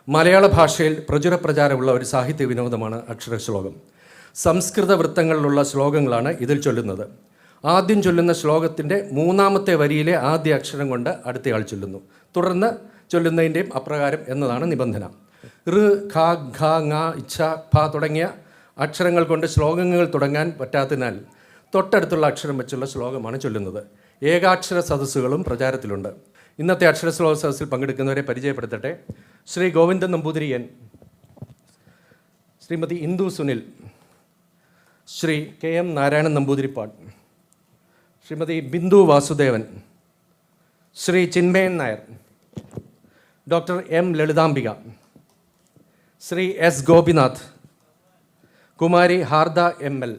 മലയാള ഭാഷയിൽ പ്രചാരമുള്ള ഒരു സാഹിത്യ വിനോദമാണ് അക്ഷരശ്ലോകം. സംസ്കൃത വൃത്തങ്ങളിലുള്ള ശ്ലോകങ്ങളാണ് ഇതിൽ ചൊല്ലുന്നത്. ആദ്യം ചൊല്ലുന്ന ശ്ലോകത്തിൻ്റെ മൂന്നാമത്തെ വരിയിലെ ആദ്യ അക്ഷരം കൊണ്ട് അടുത്തയാൾ ചൊല്ലുന്നു. തുടർന്ന് ചൊല്ലുന്നതിൻ്റെയും അപ്രകാരം എന്നതാണ് നിബന്ധന. ഋ, ഖ, ഘ, ങ, ഇച്ഛ, ഭ തുടങ്ങിയ അക്ഷരങ്ങൾ കൊണ്ട് ശ്ലോകങ്ങൾ തുടങ്ങാൻ പറ്റാത്തതിനാൽ തൊട്ടടുത്തുള്ള അക്ഷരം വെച്ചുള്ള ശ്ലോകമാണ് ചൊല്ലുന്നത്. ഏകാക്ഷര സദസ്സുകളും പ്രചാരത്തിലുണ്ട്. ഇന്നത്തെ അക്ഷരശ്ലോക സദസ്സിൽ പങ്കെടുക്കുന്നവരെ പരിചയപ്പെടുത്തട്ടെ. Shri Govindan Namboothiri N, Shrimati Indu Sunil, Shri K M Narayanan Namboothiripad, Shrimati Bindu Vasudevan, Shri Chinmayan Nair, doctor M Lalithambika, Shri S Gopinath, Kumari Harda M L,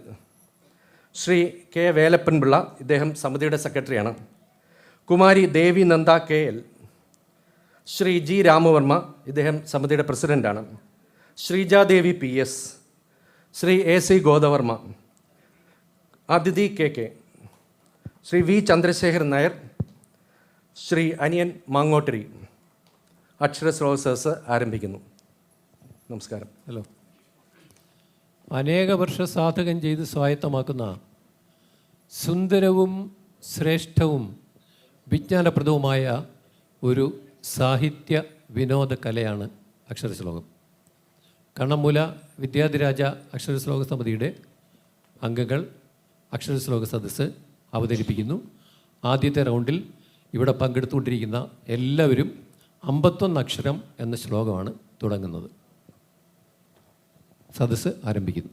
Shri K Velappan Pillai, ഇദ്ദേഹം സമിതിയുടെ സെക്രട്ടറിയാണ്, Kumari Devi Nanda K L, Shri G Ramavarma, ഇദ്ദേഹം സമിതിയുടെ പ്രസിഡൻ്റാണ്, Sreejadevi P S, Shri A C Godavarma, Athithi K K, Shri V Chandrasekharan Nair, Shri Aniyan Mangottari. അക്ഷരശ്ലോക സദസ്സ് ആരംഭിക്കുന്നു. നമസ്കാരം. ഹലോ. അനേക വർഷ സാധകം ചെയ്ത് സ്വായത്തമാക്കുന്ന സുന്ദരവും ശ്രേഷ്ഠവും വിജ്ഞാനപ്രദവുമായ ഒരു സാഹിത്യ വിനോദ കലയാണ് അക്ഷരശ്ലോകം. കണ്ണമ്മൂല വിദ്യാധിരാജ അക്ഷരശ്ലോക സമിതിയുടെ അംഗങ്ങൾ അക്ഷരശ്ലോക സദസ്സ് അവതരിപ്പിക്കുന്നു. ആദ്യത്തെ റൗണ്ടിൽ ഇവിടെ പങ്കെടുത്തുകൊണ്ടിരിക്കുന്ന എല്ലാവരും 51 അക്ഷരം എന്ന ശ്ലോകമാണ് തുടങ്ങുന്നത്. സദസ്സ് ആരംഭിക്കുന്നു.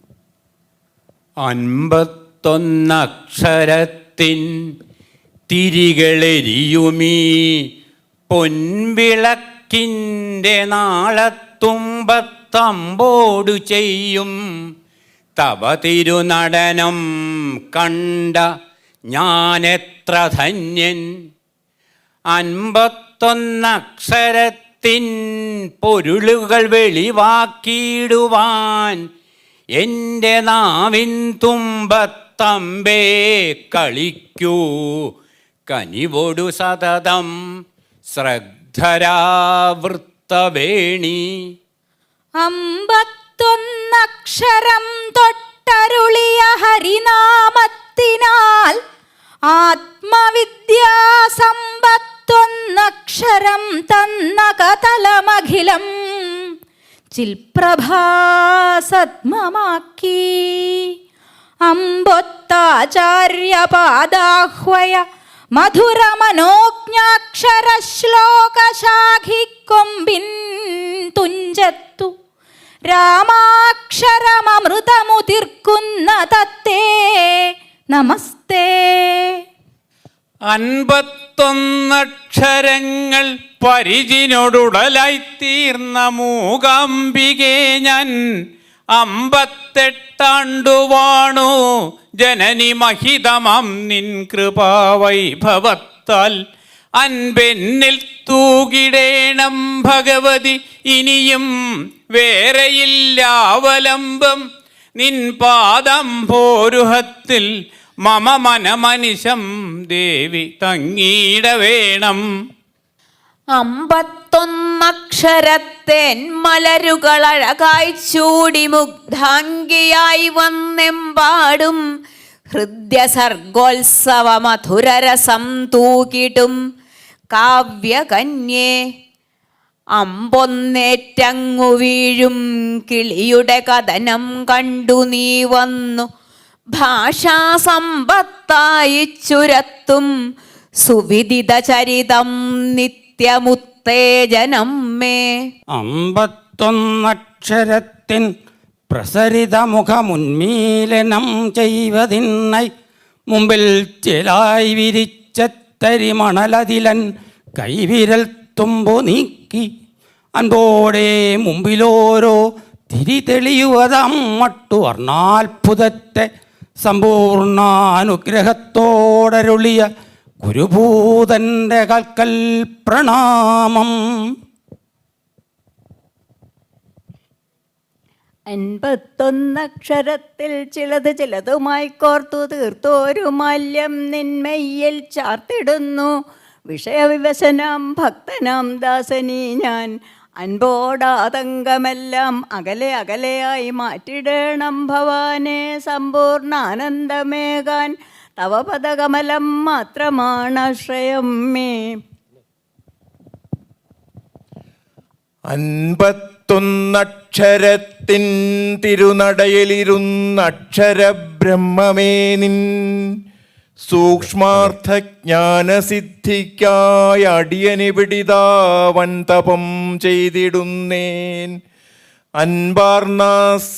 51 അക്ഷരത്തിൻ തിരികളെരിയുമീ പൊൻവിളക്കിൻ്റെ നാളത്തുമ്പത്തമ്പോടു ചെയ്യും തവ തിരുനടനം കണ്ട ഞാനെത്ര ധന്യൻ. 51 അക്ഷരത്തിൻ പൊരുളുകൾ വെളിവാക്കിയിടുവാൻ എൻ്റെ നാവിൻ തുമ്പത്തമ്പേ കളിക്കൂ കനിവൊടു സതതം ശ്രദ്ധരാവൃത്തവേണി. 51 അക്ഷരം തൊട്ടരുളിയ ഹരിനാമത്തിനാൽ ആത്മവിദ്യാസമ്പത്തൊന്നക്ഷരം തന്ന കതലമഖിലം ചിൽപ്രഭാസത്മമാക്കി. അമ്പൊത്താചാര്യപാദാഹ്വയ മധുരമനോജ്ഞാക്ഷരശ്ലോകശാഖിക്കൊമ്പിൻ തുഞ്ചത്തു രാമാക്ഷരമൃതമുതിർക്കുന്ന തത്തേ നമസ്തേ. 51 അക്ഷരങ്ങൾ പരിചിനോടുടലായിത്തീർന്ന മൂകാംബികെ ഞാൻ 58 വാണു ജനനി മഹിതമം നിൻ കൃപാവൈഭവത്താൽ അൻപെന്നിൽ തൂകിടേണം ഭഗവതി. ഇനിയും വേറെയില്ലാവലംബം നിൻ പാദം പോരുഹത്തിൽ മമ മനമനിശം ദേവി തങ്ങീടവേണം. 51 അക്ഷരത്തേൻ മലരുകൾ അഴകായി ചൂടി മുഗ്ധാംഗിയായി വന്നെമ്പാടും ഹൃദ്യ സർഗോത്സവ മധുരരസം തൂകിടും കാവ്യകന്യേ. അമ്പൊന്നേറ്റങ്ങു വീഴും കിളിയുടെ കഥനം കണ്ടു നീ വന്നു ഭാഷാസമ്പത്തായി ചുരത്തും സുവിദിത ചരിതം നിത്യമുത്തേജനം മേ. 51 അക്ഷരത്തിൻ പ്രസരിതമുഖമുന്മീലനം ചെയ്വതിനായി മുമ്പിൽ ചിലായി വിരിച്ചത്തരിമണലതിലൻ കൈവിരൽ തുമ്പു നീക്കി അൻപോടെ മുമ്പിലോരോ തിരി തെളിയുവതാം മട്ടു വർണ്ണാത്ഭുതത്തെ സമ്പൂർണ്ണാനുഗ്രഹത്തോടരുളിയ ഗുരുഭൂതന്റെ കൽക്കൽ പ്രണാമം. 51 അക്ഷരത്തിൽ ചിലതുമായി കോർത്തു തീർത്തോരു മാല്യം നിന്മയിൽ ചാർത്തിടുന്നു. വിഷയവിവശനാം ഭക്തനാം ദാസനി ഞാൻ അൻപോടാതങ്കമെല്ലാം അകലെ അകലെയായി മാറ്റിടണം ഭവാനെ. സമ്പൂർണ്ണാനന്ദമേകാൻ തവ പദകമലം മാത്രമാണാശ്രയം മേ. 51 അക്ഷരത്തിൻ തിരുനടയിലിരുന്നക്ഷരബ്രഹ്മമേ നിൻ സൂക്ഷ്മാർത്ഥജ്ഞാനസിദ്ധിക്കായി അടിയനിവിടിതാവൻ തപം ചെയ്തിടുന്നേൻ. അൻപാർന്ന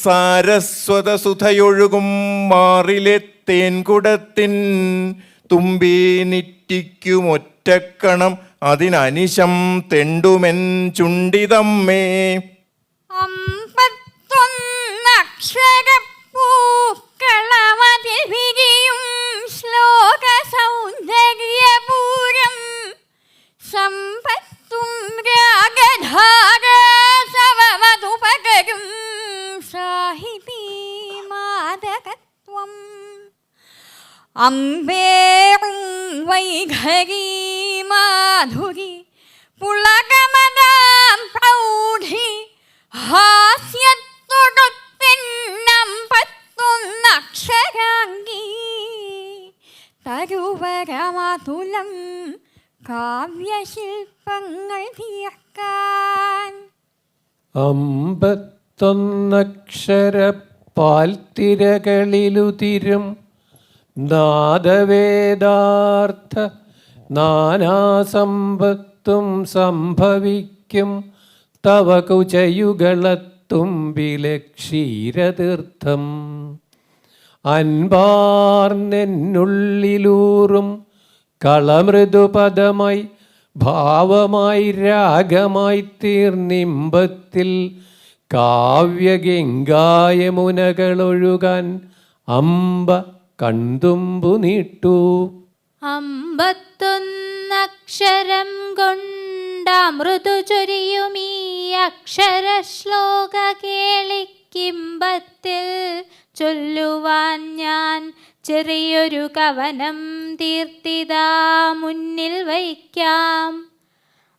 സാരസ്വത സുധയൊഴുകും മാറിലെ തേൻകുടത്തിൻ തുമ്പി നിറ്റിക്കുമൊറ്റക്കണം അതിനനിശം തെണ്ടുമെൻ ചുണ്ടിതമ്മേ. 51 അക്ഷരപ്പൂക്കളമതിൽ വിരിയും ശ്ലോക സൗന്ദര്യപൂരം സമ്പത്തും രാഗധാരസവമതു പകരും സാഹിതീ മാദകത്വം അമ്പേറും വൈഖരീ മാധുരി പുളകമതാം പ്രൗഢി ഹാസ്യത്തൊടുത്തെന്നമ്പത്തൊന്ന് അക്ഷരാംഗീ തരുവരമതുലം കാവ്യശില്പങ്ങൾ തീർക്കാൻ. 51 പാൽത്തിരകളിലുതിരും നാദവേദാർത്ഥ നാനാസമ്പത്തും സംഭവിക്കും തവ കുചയുകളത്തുമ്പിലെ ക്ഷീരതീർത്ഥം. അൻപാർന്നെന്നുള്ളിലൂറും കളമൃദുപദമായി ഭാവമായി രാഗമായി തീർന്നിമ്പത്തിൽ കാവ്യഗംഗായമുനകളൊഴുകാൻ അമ്പ കൺതുമ്പു നീട്ടൂ. 51 അക്ഷരം കൊണ്ടമൃതു ചൊരിയുമീ അക്ഷരശ്ലോക കേളിക്കിമ്പത്തിൽ ചൊല്ലുവാൻ ഞാൻ ചെറിയൊരു കവനം തീർത്തിതാ മുന്നിൽ വയ്ക്കാം.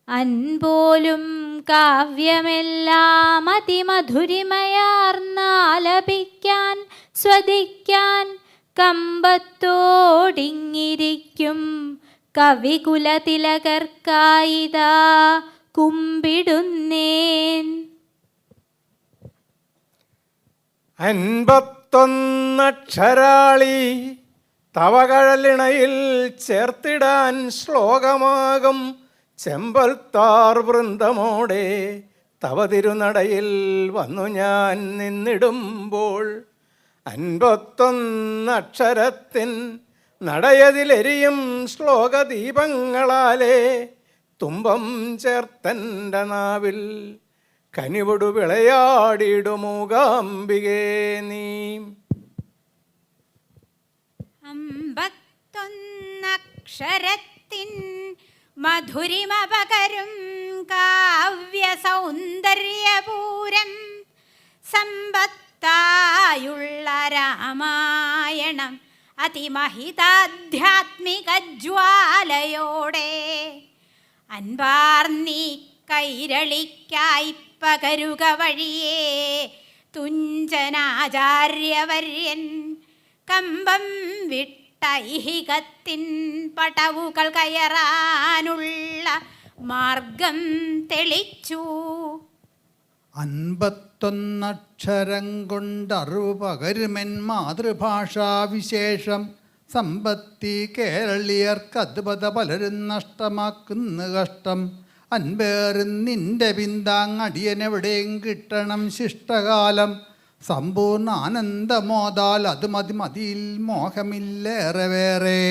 അൻപോലും കാവ്യമെല്ലാം അതിമധുരിമയാർന്നാലപിക്കാൻ സ്വദിക്കാൻ കമ്പത്തോടിങ്ങിരിക്കും കവികുലതിലകർക്കായിതാ കുമ്പിടുന്നേൻ. 51 അക്ഷരാളി തവ കഴലിണയിൽ ചേർത്തിടാൻ ശ്ലോകമാകും ചെമ്പൽത്താർ വൃന്ദമോടെ തവ തിരുനടയിൽ വന്നു ഞാൻ നിന്നിടുമ്പോൾ. 51 അക്ഷരത്തിൻ നടയതിലെരിയും ശ്ലോകദീപങ്ങളാലേ തുമ്പം ചേർത്തൻ്റെ നാവിൽ കനിവൊടു വിളയാടിടുമൂകാംബികേ നീ. 51 അക്ഷരത്തിൻ മധുരിമ പകരും കാവ്യ സൗന്ദര്യപൂരം സമ്പത്തായുള്ള രാമായണം അതിമഹിതാധ്യാത്മിക ജ്വാലയോടെ അൻപാർന്നീ കൈരളിക്കായി പകരുക വഴിയേ തുഞ്ചനാചാര്യവര്യൻ കമ്പം വിട്ടൈഹികത്തിൻ പടവുകൾ കയറാനുള്ള മാർഗം തെളിച്ചു. 51 അക്ഷരം കൊണ്ടറിവ് പകരുമെൻ മാതൃഭാഷാവിശേഷം സമ്പത്തി കേരളീയർക്കതുപത പലരും നഷ്ടമാക്കുന്ന കഷ്ടം. അൻപേറും നിന്റെ പിന്താങ്ങടിയനെവിടെയും കിട്ടണം ശിഷ്ടകാലം. സമ്പൂർണ്ണ ആനന്ദമോദാൽ അത് മതി മതിയിൽ മോഹമില്ലേറെ വേറെ.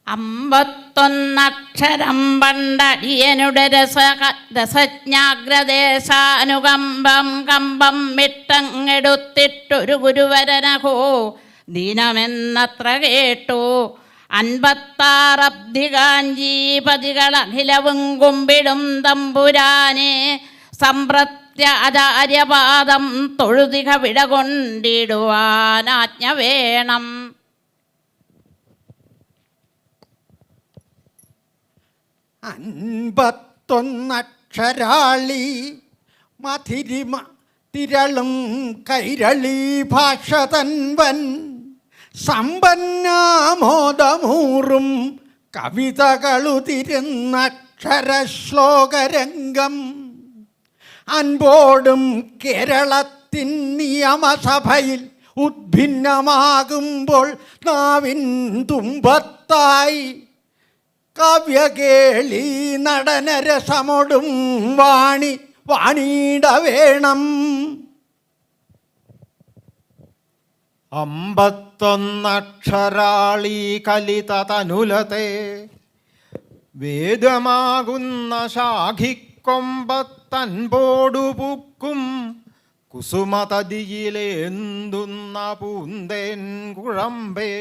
51 അക്ഷരം പണ്ടടിയനുടെ രസജ്ഞാഗ്രദേശാനുകമ്പം കമ്പം വിട്ടങ്ങെടുത്തിട്ടൊരു ഗുരുവരനഹോ ദീനമെന്നത്ര കേട്ടു. 56 അബ്ധികാഞ്ചീപതികൾ അഖിലവും കുമ്പിടും തമ്പുരാനെ സംപ്രത്യ ആചാര്യപാദം തൊഴുതിക വിടകൊണ്ടിടുവാനാജ്ഞ വേണം. 51 അമ്പത്തൊന്നക്ഷരാളി മധിരിമ തിരളും കൈരളി ഭാഷ തൻവൻ സമ്പന്നാമോദമൂറും കവിതകളുതിരുന്നക്ഷരശ്ലോകരംഗം അൻപോടും കേരളത്തിൻ നിയമസഭയിൽ ഉദ്ഭിന്നമാകുമ്പോൾ നാവിൻ തുമ്പത്തായി കാവ്യകേളി നടനരസമൊടും വാണിയിട വേണം. 51 കലിത തനുലത്തെ വേദമാകുന്ന ശാഖിക്കൊമ്പത്തൻപോടു പൂക്കും കുസുമതതിയിലേന്തുന്ന പൂന്തേൻ കുഴമ്പേ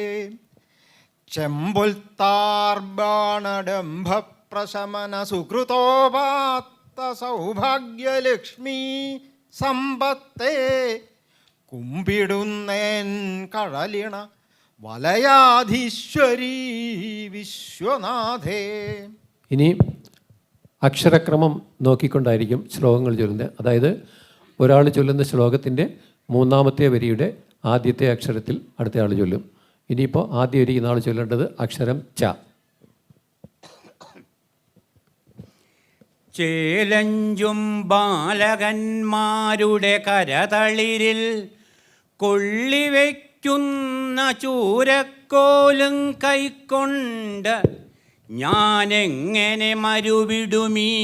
ചെമ്പുൽത്താർബാണഡംഭ പ്രശമന സുകൃതോപാത്ത സൗഭാഗ്യലക്ഷ്മി സമ്പത്തേ കുമ്പിടുന്നേൻ കഴലിണ വലയാധീശ്വരീ വിശ്വനാഥേ. ഇനി അക്ഷരക്രമം നോക്കിക്കൊണ്ടായിരിക്കും ശ്ലോകങ്ങൾ ചൊല്ലുന്നത്. അതായത് ഒരാൾ ചൊല്ലുന്ന ശ്ലോകത്തിൻ്റെ 3-ാമത്തെ വരിയുടെ ആദ്യത്തെ അക്ഷരത്തിൽ അടുത്ത ആൾ ചൊല്ലും. ഇനിയിപ്പോൾ ആദ്യം ഇരിക്കുന്ന ആൾ ചൊല്ലേണ്ടത് അക്ഷരം ച. ചേലഞ്ചും ബാലകന്മാരുടെ കരതളിരിൽ കൊള്ളിവയ്ക്കുന്ന ചൂരക്കോലും കൈക്കൊണ്ട് ഞാനെങ്ങനെ മരുവിടുമീ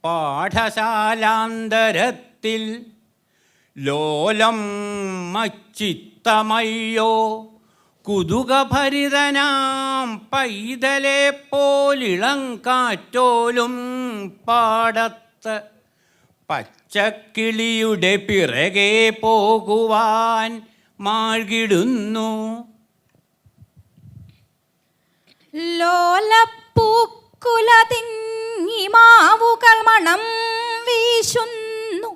പാഠശാലാന്തരത്തിൽ ലോലം മച്ചിത്തമയ്യോ കുതുകഭരിതനാം പൈതലെ പോലിളം കാറ്റോലും പാടത്ത് പച്ചക്കിളിയുടെ പിറകെ പോകുവാൻ മാഴ്കിടുന്നു. ലോലപ്പൂക്കുല തിങ്ങി മാവുകൾ മണം വീശുന്നു,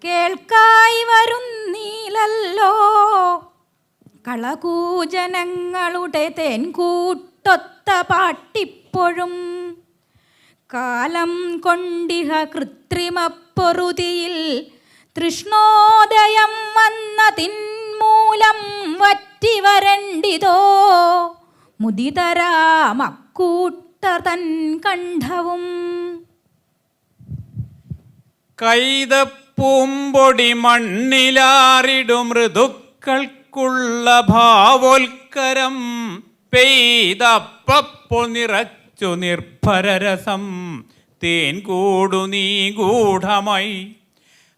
കേൾക്കായി വരുന്നീലല്ലോ കളകൂജനങ്ങളുടെ തേൻകൂട്ടൊത്ത പാട്ടിപ്പോഴും. കാലം കൊണ്ടിഹ കൃത്രിമപ്പൊറുതിയിൽ തൃഷ്ണോദയം വന്നതിന്മൂലം വറ്റി വരണ്ടിതോ മുദിതരാമക്കൂട്ടർ തൻ കണ്ഠവും. കൈതപ്പൂമ്പൊടി മണ്ണിലാറിടും ഋതുക്കൾക്കുള്ള ഭാവോൽക്കരം പെയ്തപ്പപ്പോൾ നിറച്ചു നിർഭരരസം തേൻ കൂടു നീ ഗൂഢമായി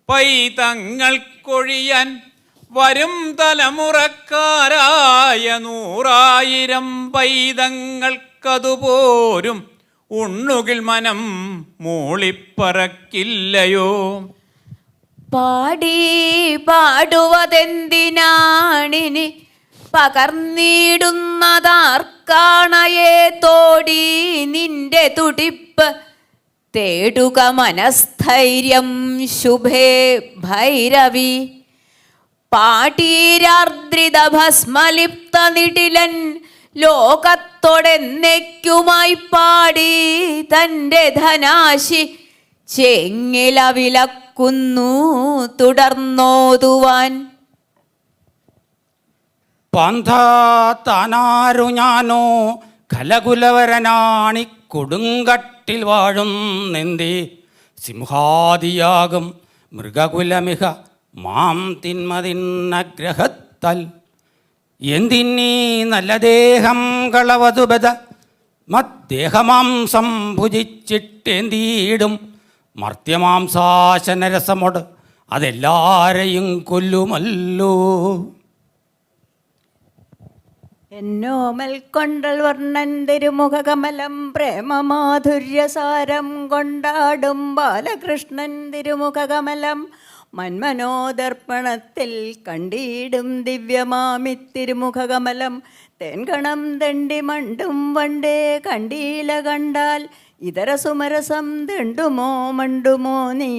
പൈതങ്ങൾക്കൊഴിയാൻ വരും തലമുറക്കാരായ 100,000 പൈതങ്ങൾക്കതുപോരും ഉണ്ണുകിൽ മനം മൂളിപ്പറക്കില്ലയോ. പാടി പാടുവതെന്തിനാണിനി പകർന്നിടുന്നതാർക്കാണയേ തോടി നിന്റെ തുടിപ്പ് തേടുക മനസ്ഥൈര്യം ശുഭേ ഭൈരവി. പാടീരാർദ്രിത ഭസ്മലിപ്ത നിടിലൻ ലോകത്തോടെന്നേക്കുമായി പാടി തൻ്റെ ധനാശി ചെങ്ങില വിലക്കുന്നു തുടർന്നോതുവാൻ. പന്ഥാത്താനാരു ഞാനോ കലകുലവരനാണി കൊടുങ്കട്ടിൽ വാഴുന്നെന്തി സിംഹാദിയാകും മൃഗകുലമിഹ മാം തിന്മതിന്നഗ്രഹത്താൽ എന്തിന്നീ നല്ല ദേഹം കളവതുബത മദ്ദേഹമാംസം ഭുജിച്ചിട്ടേന്തീടും മർത്യമാംസാശനരസമോട് അതെല്ലാരെയും കൊല്ലുമല്ലോ. എന്നോമൽ കൊണ്ടൽ വർണ്ണൻ തിരുമുഖകമലം പ്രേമമാധുര്യസാരം കൊണ്ടാടും ബാലകൃഷ്ണൻ തിരുമുഖകമലം മന്മനോദർപ്പണത്തിൽ കണ്ടിടും ദിവ്യമാമി തിരുമുഖകമലം. തെൻകണം തെണ്ടി മണ്ടും വണ്ടേ കണ്ടീല കണ്ടാൽ ഇതര സുമരസം തെണ്ടുമോ മണ്ടുമോ നീ.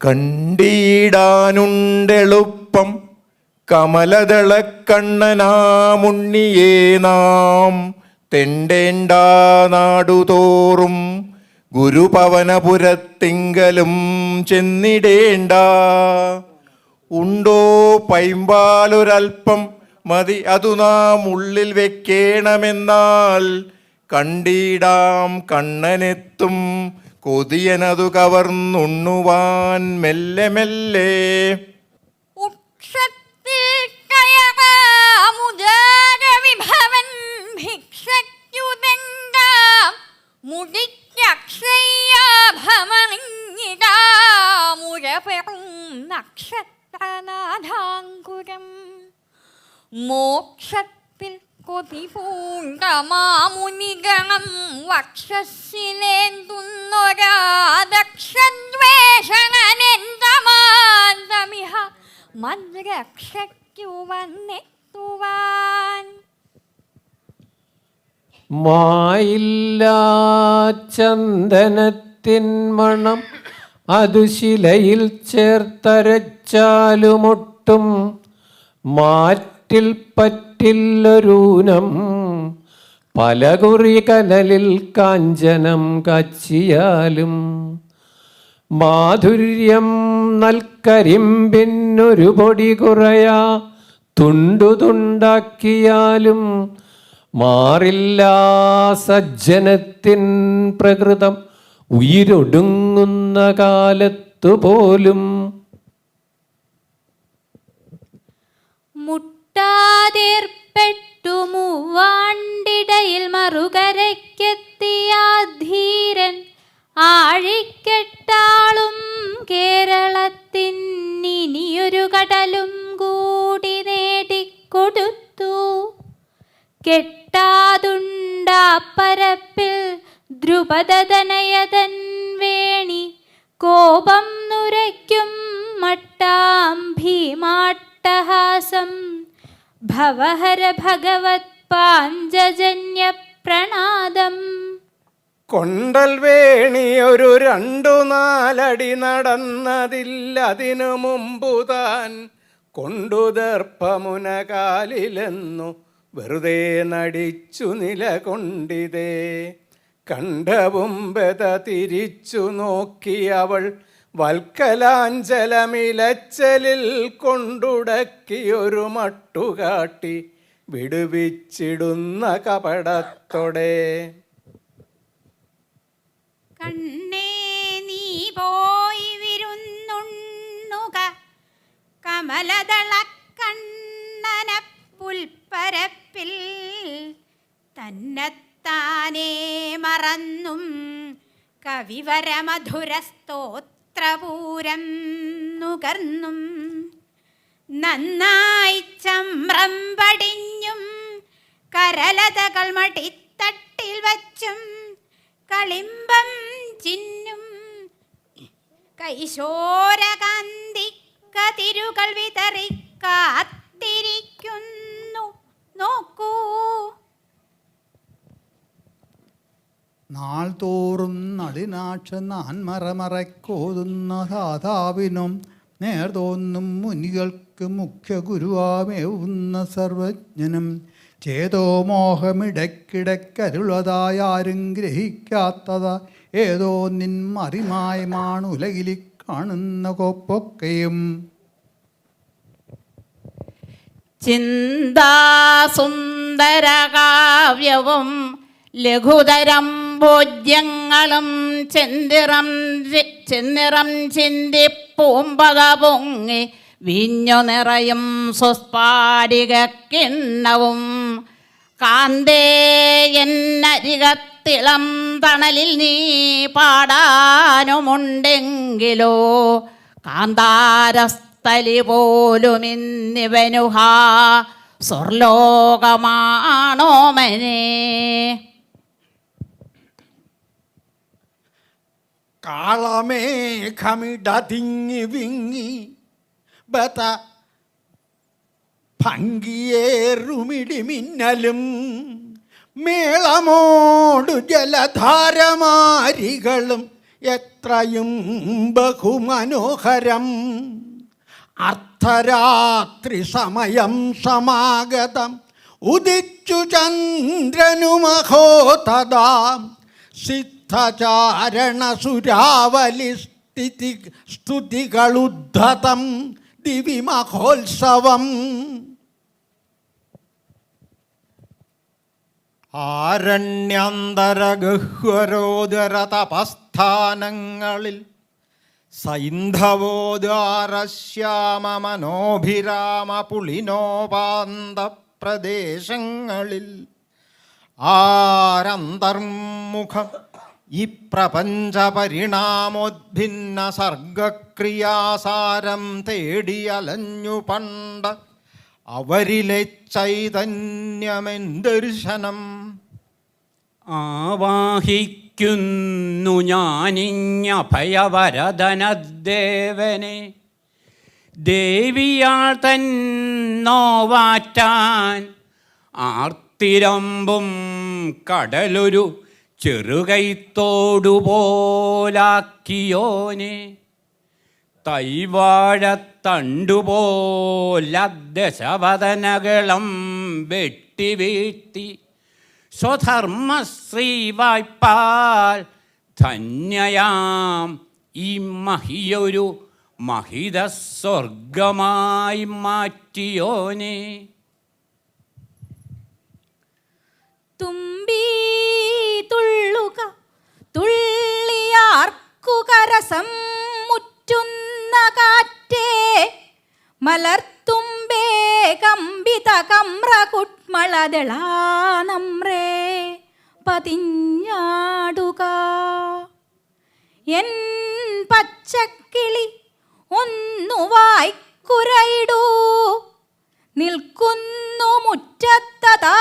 കണ്ടിടാനുണ്ടെളുപ്പം കമലദളക്കണ്ണനാമുണ്ണിയേ നാം തെണ്ടേണ്ട നാടുതോറും ഗുരുപവനപുരത്തിങ്കലും ചെന്നിടേണ്ട. ഉണ്ടോ പൈമ്പാലൊരൽപ്പം മതി അതു നാം ഉള്ളിൽ വെക്കേണമെന്നാൽ കണ്ടിടാം കണ്ണനെത്തും കൊതിയനതു കവർന്നുണ്ണുവാൻ മെല്ലെ മെല്ലെ. നക്ഷത്രനാഥാങ്കുരം മോക്ഷത്തിൽ കൊതിപൂണ്ട മാമുനിഗണം വക്ഷസ്സിലേന്തുന്നൊരാദക്ഷദ്വേഷണനെന്തമാന്തമിഹ മദ്രക്ഷയ്ക്കു വന്നെത്തുവാൻ. മായില്ലാ ചന്ദനത്തിൻ മണം അതു ശിലയിൽ ചേർത്തരച്ചാലുമൊട്ടും മാറ്റിൽ പറ്റില്ലൊരൂനം പലകുറി കനലിൽ കാഞ്ചനം കാച്ചിയാലും. മാധുര്യം നൽക്കരിമ്പിന്നൊരു പൊടി കുറയാ തുണ്ടു തുണ്ടാക്കിയാലും മാറില്ലാ സജ്ജനത്തിൻ പ്രകൃതം ഉയിരൊടുങ്ങുന്ന കാലത്തുപോലും. മുട്ടാതേർപ്പെട്ടു മൂവാണ്ടിടയിൽ മറുകരയ്ക്കെത്തിയ ധീരൻ ആഴിക്കെട്ടാളും കേരളത്തിൻ ഇനിയൊരു കടലും കൂടി നേടിക്കൊടുത്തു. കെട്ടാതുണ്ടാ പരപ്പിൽ ദ്രുപദതനയതൻ വേണി കോപം നുരയ്ക്കും മട്ടാം ഭീമാട്ടഹാസം ഭവഹര ഭഗവത് പാഞ്ചജന്യ പ്രണാദം. കൊണ്ടൽ വേണി ഒരു 2-4 അടി നടന്നതില്ലതിനു മുമ്പു താൻ കൊണ്ടു ദർപ്പമുന കാലിലെന്നു വെറുതെ നടിച്ചു നിലകൊണ്ടിതേ. കണ്ഠവും ബത തിരിച്ചു നോക്കി അവൾ വൽക്കലാഞ്ചലമിലച്ചലിൽ കൊണ്ടുടക്കിയൊരു മട്ടുകാട്ടി വിടുവിച്ചിടുന്ന കപടത്തോടെ. കണ്ണേ നീ പോയി വിരുന്നുണ്ണുക കമലദളക്കണ്ണന പുൽപ്പരപ്പിൽ തന്നെത്താനേ മറന്നും കവിവരമധുരസ്തോത്രപൂരം നുകർന്നും നന്നായി ചമ്രം പടിഞ്ഞും കരലതകൾ മടിത്തട്ടിൽ വച്ചും കളിമ്പം ചിന്നും കൈശോരകാന്തി കതിരുകൾ വിതറി കാത്തിരിക്കുന്നു നോക്കൂ. നാൾ തോറും നളിനാക്ഷ നാൻമറമറക്കോതുന്ന സാധാവിനും നേർതോന്നും മുനികൾക്ക് മുഖ്യ ഗുരുവാമേവുന്ന സർവജ്ഞനും ചേതോ മോഹമിടക്കിടക്കരുളതായ ആരും ഗ്രഹിക്കാത്തതാ ഏതോ നിൻ മറിമായമാണുലകിൽ കാണുന്ന കോപ്പൊക്കെയും. ചിന്താസുന്ദരകാവ്യവും ലഘുതരം ഭോജ്യങ്ങളും ചെന്നിറം ചിന്തി പൂമ്പക പൊങ്ങി വിഞ്ഞു നിറയും സ്വസ്ഫാടികക്കിണ്ണവും കാന്തേ എന്നരികത്തിളം തണലിൽ നീ പാടാനുമുണ്ടെങ്കിലോ കാന്താരസ്ഥലി പോലുമിന്നിവനുഹാ സ്വർലോകമാണോമനേ. കാളമേഘമിടതിങ്ങി വിങ്ങി ബത ഭംഗിയേറുമിടി മിന്നലും മേളമോടു ജലധാരമാരികളും എത്രയും ബഹുമനോഹരം അർദ്ധരാത്രി സമയം സമാഗതം ഉദിച്ചു ചന്ദ്രനുമഹോ തഥാ സിദ്ധചാരണ സുരാവലി സ്തുതികളുദ്ധതം ദിവിമഹോത്സവം. ആരണ്യാന്തരഗഹ്വരോദര തപസ്ഥാനങ്ങളിൽ സൈന്ധവോദാരശ്യാമ മനോഭിരാമ പുളിനോപാന്ത പ്രദേശങ്ങളിൽ ആരന്തർമുഖം ഈ പ്രപഞ്ച പരിണാമോദ്ഭിന്ന സർഗക്രിയാസാരം തേടിയലഞ്ഞു പണ്ട് അവരിലെ ചൈതന്യമെന്തർശനം. ആവാഹിക്കുന്നു ഞാനിഞ്ഞഭയവരദനദേവനെ ദേവിയാൾ തന്നോവാറ്റാൻ ആർത്തിരമ്പും കടലൊരു ചെറുകൈത്തോടുപോലാക്കിയോനെ തൈവാഴത്തണ്ടുപോലദശവദനകളം വെട്ടി വീഴ്ത്തി സ്വധർമ്മശ്രീവായ്പാൽ ധന്യയാം ഈ മഹിയൊരു മഹിത സ്വർഗമായി മാറ്റിയോനെ. തുമ്പി തുള്ളുക തുള്ളിയാർക്കുകരസം മുറ്റുന്ന കാറ്റേ മലർത്തുമ്പേ കമ്പിത കമ്രകുട്മളദളാനമ്രേ പതിഞ്ഞാടുക. എൻ പച്ചക്കിളി ഒന്നു വായ്ക്കുരയിടൂ നിൽക്കുന്നു മുറ്റത്തതാ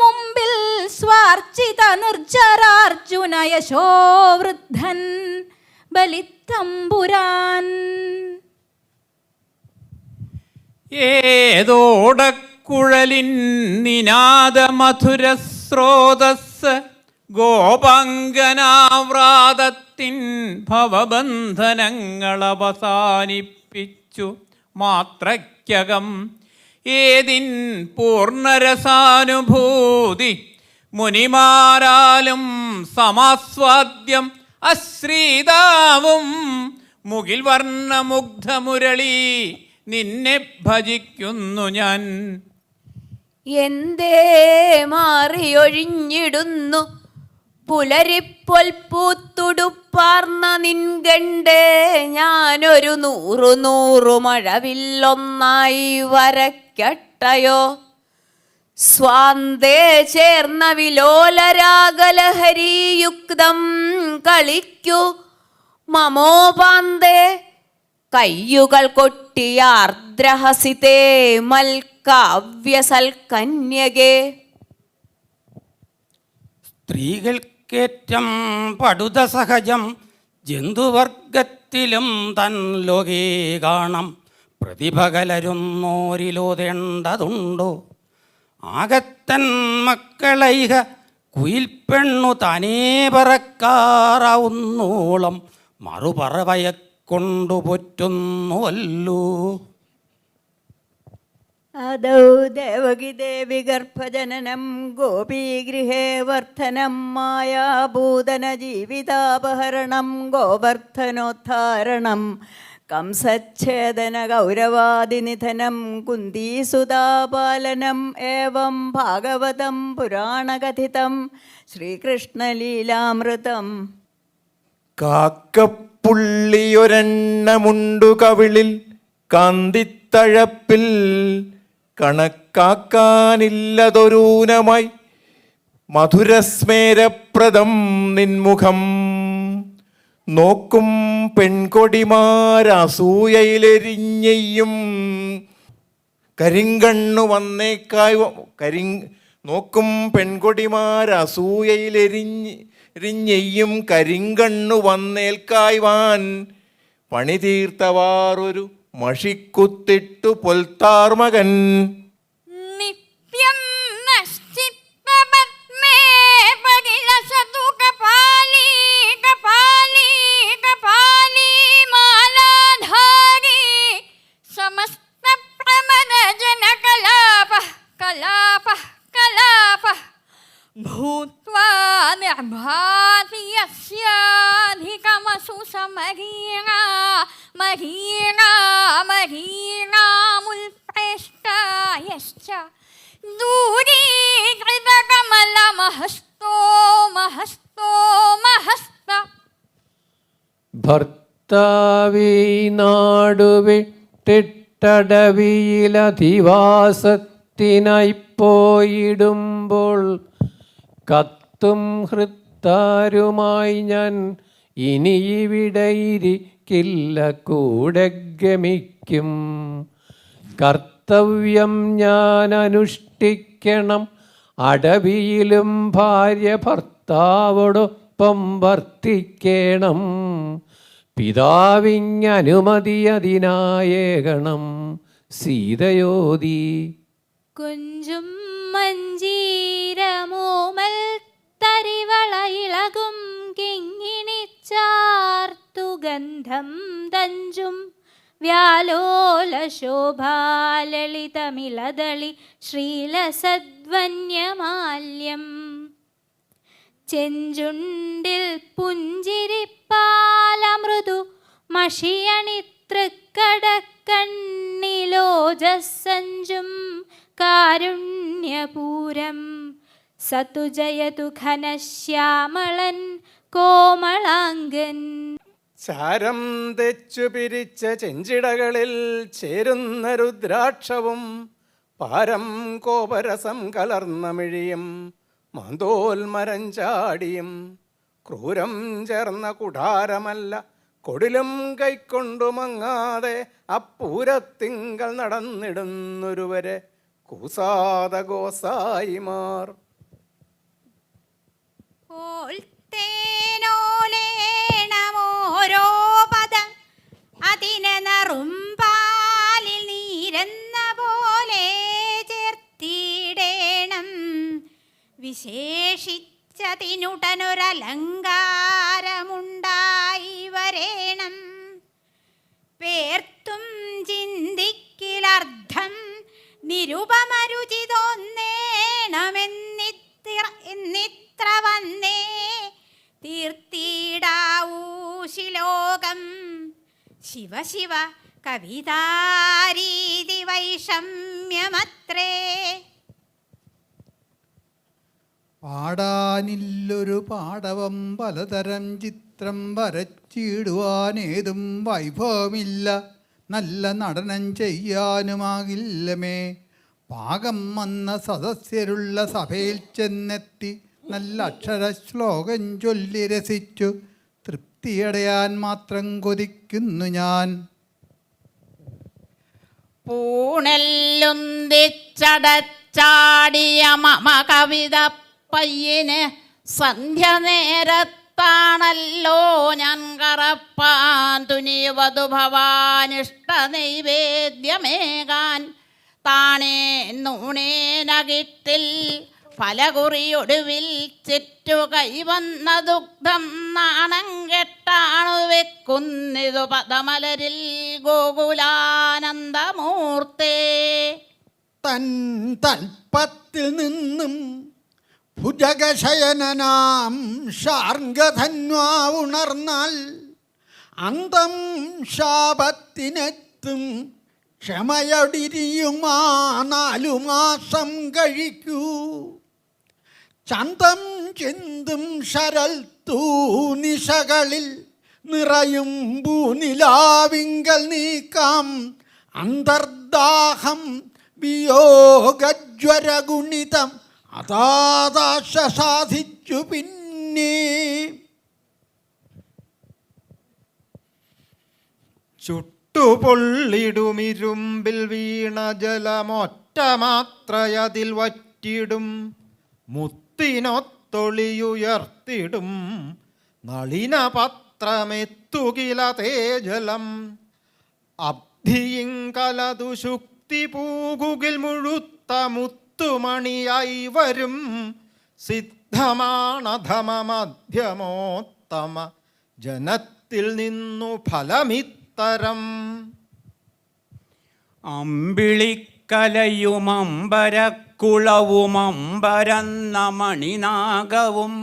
മുമ്പിൽ സ്വാർച്ചിത നിർജരാർജുന യശോവൃദ്ധൻ ബലിത്തമ്പുരാൻ. ഏതോടക്കുഴലിൻ നിനാദമധുര സ്രോതസ് ഗോപാംഗനാവ്രാതത്തിൻ ഭവബന്ധനങ്ങൾ അവസാനിപ്പിച്ചു മാത്രയ്ക്കകം ഏതിൻ പൂർണ്ണരസാനുഭൂതി മുനിമാരാലും സമാസ്വാദ്യം അശ്രീതാവും മുകിൽ വർണ്ണമുഗ്ധമുരളി നിന്നെ ഭജിക്കുന്നു ഞാൻ. എന്തേ മാറിയൊഴിഞ്ഞിടുന്നു പുലരിപ്പൊൽപ്പൂത്തുടുപ്പാർന്ന നിൻകണ്ടേ ഞാനൊരു 100 മഴവില്ലൊന്നായി വരയ്ക്കട്ടയോ. സ്വാന്തേ ചേർന്ന വിലോലരാഗലഹരിയുക്തം കളിക്കൂ മമോപാന്തേ കയ്യുകൾ കൊട്ടിയ ആർദ്രഹസിതേ മൽക്കാവ്യസൽക്കന്യകേ. സ്ത്രീകൾക്കേറ്റം പടുത സഹജം ജന്തുവർഗത്തിലും തൻ ലോകേ കാണാം. പ്രതിഭ കലരുന്നോരിലോതേണ്ടതുണ്ടോ ആകത്തൻ മക്കളൈക കുയിൽപ്പെണ്ണു താനേ പറക്കാറാവുന്നോളം മറുപറവയെ കൊണ്ടു പൊറ്റുന്നുവല്ലോ. ആദൗ ദേവകി ദേവി ഗർഭജനനം ഗോപീഗൃഹേ വർദ്ധനം മായാഭൂതന ജീവിതാപഹരണം ഗോവർദ്ധനോദ്ധാരണം കംസച്ഛേദന കൗരവാദിനിധനം കുന്തീസുതാപാലനം ഏവം ഭാഗവതം പുരാണകഥിതം ശ്രീകൃഷ്ണലീലാമൃതം. കാക്കപ്പുള്ളിയൊരെണ്ണമുണ്ടു കവിളിൽ കാന്തിത്തഴപ്പിൽ കണക്കാക്കാനില്ലതൊരൂനമായി മധുരസ്മേരപ്രദം നിൻമുഖം നോക്കും പെൺകൊടിമാരസൂയയിലെരിഞ്ഞെയ്യും കരിങ്കണ്ണു വന്നേക്കായി നോക്കും പെൺകൊടിമാരസൂയയിലെരിഞ്ഞെയ്യും കരിങ്കണ്ണു വന്നേൽക്കായ്വാൻ പണിതീർത്തവാറൊരു മഷിക്കുത്തിട്ടു പൊൽത്താർമകൻ. നിത്യം നശ്ചിത്തപത്മേ പതിലസതു കപാലീ കപാലീ ദൂരീകൃതകമല മഹസ്തോ മഹസ്തോ മഹസ്ത. ഭർത്താവീ നാടുവിട്ടിട്ടടവിയിലധിവാസത്തിനായി പോയിടുമ്പോൾ കത്തും ഹൃത്താരുമായി ഞാൻ ഇനി ഇവിടെ ഇരിക്കില്ല, കൂടെ ഗമിക്കും. കർത്തവ്യം ഞാൻ അനുഷ്ഠിക്കണം, അടവിയിലും ഭാര്യ ഭർത്താവോടൊപ്പം വർത്തിക്കണം. പിതാവിങ്ങനുമതി അതിനായേകണം സീതയോതി. കൊഞ്ചും മഞ്ചീരമോമൽ തരിവള ഇളകും കിങ്ങിണിച്ചാർത്തു ഗന്ധം തഞ്ചും വ്യാലോല ശോഭാലളിതമിളതളി ശ്രീലസദ്വന്യമാല്യം. ചെഞ്ചുണ്ടിൽ പുഞ്ചിരിപ്പാലമൃദു മഷിയണിതൃക്കടക്കണ്ണിലോജസ്സഞ്ചും കാരുണ്യപൂരം. സതു ജയതു ഘനശ്യാമളൻ കോമളാംഗൻ. ചാരം തെച്ചു പിരിച്ച ചെഞ്ചിടകളിൽ ചേരുന്ന രുദ്രാക്ഷവും പാരം കോപരസം കലർന്ന മിഴിയും മാന്തോൽമരം ചാടിയും ക്രൂരം ചേർന്ന കുടാരമല്ല കൊടിലും കൈക്കൊണ്ടു മങ്ങാതെ അപ്പൂരത്തിങ്കൽ നടന്നിടുന്നൊരുവരെ കൂസാത ഗോസായിമാർ. ഓരോ പദം അതിനെ നറുമ്പാലിൽ നീരെന്ന പോലെ ചേർത്തിടേണം. വിശേഷിച്ചതിനുടനൊരലങ്കാരമുണ്ടായി വരേണം. പേർത്തും ചിന്തിക്കിലർത്ഥം നിരുപമരുചി തോന്നേണമെന്നിത്ര വന്നേ തീർത്തിടാവൂ ശിലോകം. ശിവ ശിവ കവിതാരീതി വൈഷമ്യമത്രേ. പാടാനില്ലൊരു പാടവം പലതരം ചിത്രം വരച്ചിടുവാനേതും വൈഭവമില്ല, നല്ല നടനം ചെയ്യാനുമാകില്ലമേ. പാകം വന്ന സദസ്യരുള്ള സഭയിൽ ചെന്നെത്തി നല്ല അക്ഷരശ്ലോകം ചൊല്ലി രസിച്ചു തൃപ്തിയടയാൻ മാത്രം കൊതിക്കുന്നു ഞാൻ. പൂണെല്ലുന്തിച്ചടച്ചാടിയ മമ കവിത പയ്യന് സന്ധ്യ നേരത്താണല്ലോ ഞാൻ കറപ്പാൻ തുനിവതു ഭവാനിഷ്ട നൈവേദ്യമേകാൻ. താണേ നൂണേനകിട്ടിൽ ഫലകുറിയൊടുവിൽ ചെറ്റു കൈവന്ന ദുഗ്ധം നാണം കെട്ടാണു വെക്കുന്നിതു പദമലരിൽ ഗോകുലാനന്ദമൂർത്തേ. തൻ തൽപ്പത്തിൽ നിന്നും ഭുജഗശയനാം ശാർഗധന്വാ ഉണർന്നാൽ അന്തം ശാപത്തിനെത്തും. ക്ഷമയൊടിരിയുമാ 4 മാസം കഴിക്കൂ. ചന്തം ചിന്തും ശരൽ തൂനിശകളിൽ നിറയും പൂനിലാവിങ്കൽ നീക്കാം അന്തർദാഹം വിയോഗജ്വരഗുണിതം. അതാദാശ സാധിച്ചു പിന്നെ. ചുട്ടുപൊള്ളിടുമിരുമ്പിൽ വീണ ജലമൊറ്റ മാത്രയതിൽ വറ്റിടും. മുത്തിനൊത്തൊളിയുയർത്തിടും നളിനപത്രമെത്തുകില തേജലം. അബ്ധിയിങ്കലതു ശുക്തി പൂകുകിൽ മുഴുത്ത മുത്തുമണിയായി വരും. സിദ്ധമാണധമ മധ്യമോത്തമ ജനത്തിൽ നിന്നു ഫലമിത്തരം. അമ്പിളിക്കലയുമമ്പരക്കുളവുമമ്പരന്ന മണിനാഗവും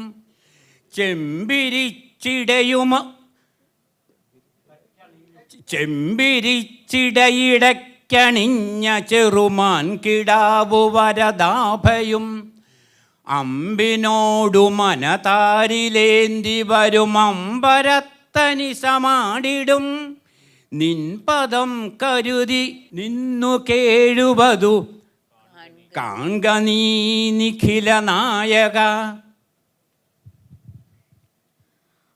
ചെമ്പിരിച്ചിടയിട തലയ്ക്കണിഞ്ഞ ചെറുമാൻ കിടാവു വരദാഭയും അമ്പിനോടു മനതാരിലേന്തി വരും അമ്പരത്തനി സമാടിടും നിൻ പദം കരുതി നിന്നു കേഴുവതു കാൺക നീ നിഖില നായക.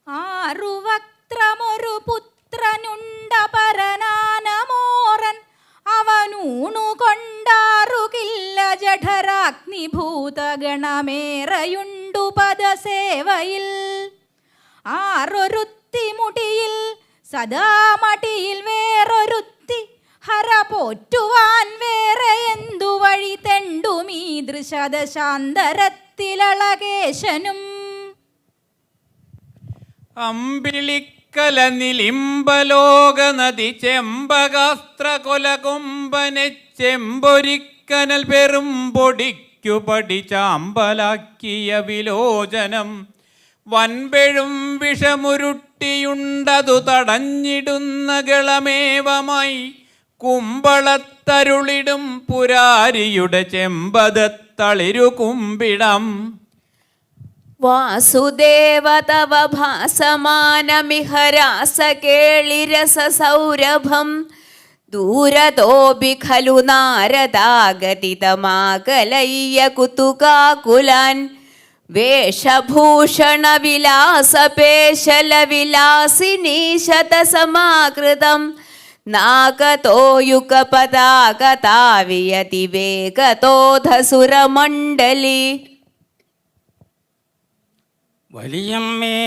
ആറുവക്ത്രമൊരു പുത്രനുണ്ട പരനാനമോറൻ അവനൂണു കൊണ്ടാറുകില്ല ജഠരാഗ്നിഭൂതഗണമേറയുണ്ടു പദസേവയിൽ. ആറൊരുത്തി മുടിയിൽ സദാ മടിയിൽ വേറൊരുത്തി ഹര പോറ്റുവാൻ വേറെ എന്തു വഴി തെണ്ടുമീദൃശദശാന്തരത്തിലളകേശനും. അമ്പിളിക്കല നിലിംബലോക നദി ചെമ്പകാസ്ത്ര കൊലകൊമ്പനെ ചെമ്പൊരിക്കനൽ പെരും പൊടിക്കു പഠിച്ചാമ്പലാക്കിയ വിലോചനം വൻപെഴും വിഷമുരുട്ടിയുണ്ടതു തടഞ്ഞിടുന്ന ഗളമേവമായി കുമ്പളത്തരുളിടും പുരാരിയുടെ ചെമ്പതത്തളിരു കുമ്പിടം. വാസുദേവ തവ ഭാസമാനമിഹ രാസകേളിരസ സൗരഭം ദൂരതോപി ഖലു നാരദാഗതിതമാകലയ്യ കുതുകാകുലാൻ വേഷഭൂഷണ വിലാസപേശല വിലാസിനി ശതസമാകൃതം നാഗതോയുക പതാകതാവിയതി വേഗതോധസുരമണ്ഡലി. വലിയമ്മേ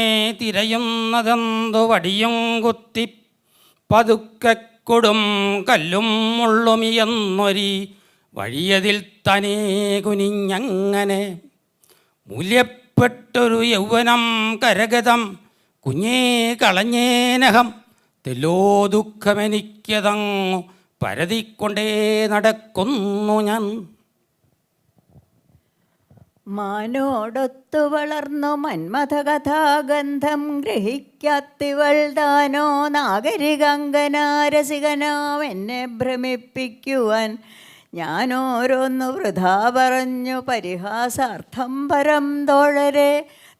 തിരയുന്നതെന്തു വടിയും കുത്തി പതുക്കൊടും കല്ലും മുള്ളുമിയെന്നൊരി വഴിയതിൽ തനേ കുനിഞ്ഞങ്ങനെ മൂല്യപ്പെട്ടൊരു യൗവനം കരഗതം കുഞ്ഞേ കളഞ്ഞേനഹം തെല്ലോ ദുഃഖമെനിക്കതങ്ങു പരതിക്കൊണ്ടേ നടക്കുന്നു ഞാൻ. മാനോടൊത്തു വളർന്നു മന്മഥകഥാഗന്ധം ഗ്രഹിക്കാത്തിവൾ താനോ നാഗരികങ്കനാരസികനാം എന്നെ ഭ്രമിപ്പിക്കുവാൻ ഞാനോരോന്നു വൃഥാ പറഞ്ഞു പരിഹാസാർത്ഥം പരം തോഴരെ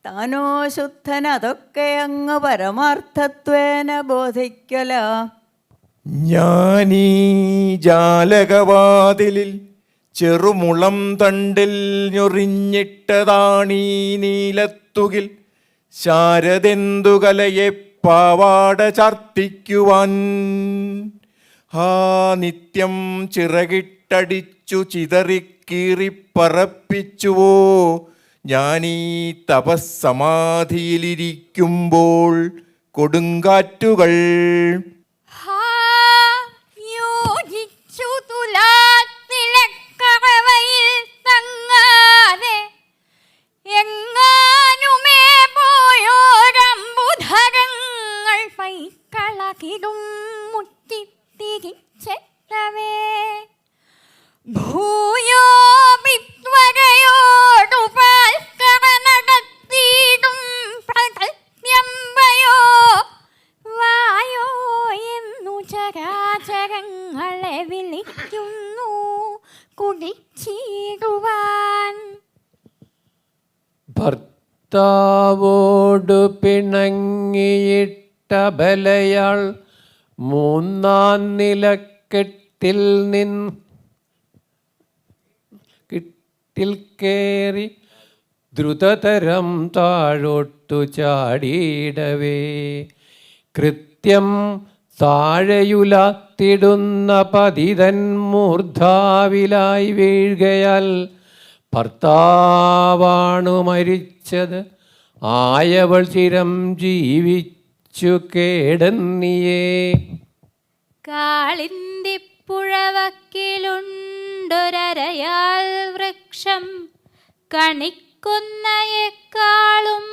താനോ ശുദ്ധൻ അതൊക്കെ അങ്ങ് പരമാർത്ഥത്വേന ബോധിക്കല. ഞാനീ ജാലകവാതിലിൽ ചെറുമുളം തണ്ടിൽ ഞൊറിഞ്ഞിട്ടതാണീ നീലത്തുകിൽ ശാരദെന്തു കലയെ പാവാട ചാർത്തിക്കുവാൻ. ഹാ നിത്യം ചിറകിട്ടടിച്ചു ചിതറിക്കീറിപ്പറപ്പിച്ചുവോ ഞാനീ തപസ്സമാധിയിലിരിക്കുമ്പോൾ കൊടുങ്കാറ്റുകൾ. ഭൂയോ വിദ്വരയോടു പാൽക്കടനടത്തിയിടും പ്രകൃത്യംബയോ വായോ എന്നു ചരാചരങ്ങളെ വിളിക്കുന്നു കുടിച്ചിടുവാൻ. ഭർത്താവോടു പിണങ്ങിയിട്ട ബലയാൾ മൂന്നാം നിലക്കെട്ടിൽ കിട്ടിൽ കേറി ദ്രുതതരം താഴോട്ടു ചാടിയിടവേ കൃത്യം താഴെയുലാത്തിടുന്ന പതിതൻ മൂർധാവിലായി വീഴുകയാൽ ഭർത്താവാണു മരിച്ചത് ആയവൾ ചിരം ജീവിച്ചു കേടന്നിയേ. കാളിന്തിപ്പുഴവക്കിലുണ്ടൊരരയാൽ വൃക്ഷം കണിക്കുന്നയേക്കാളും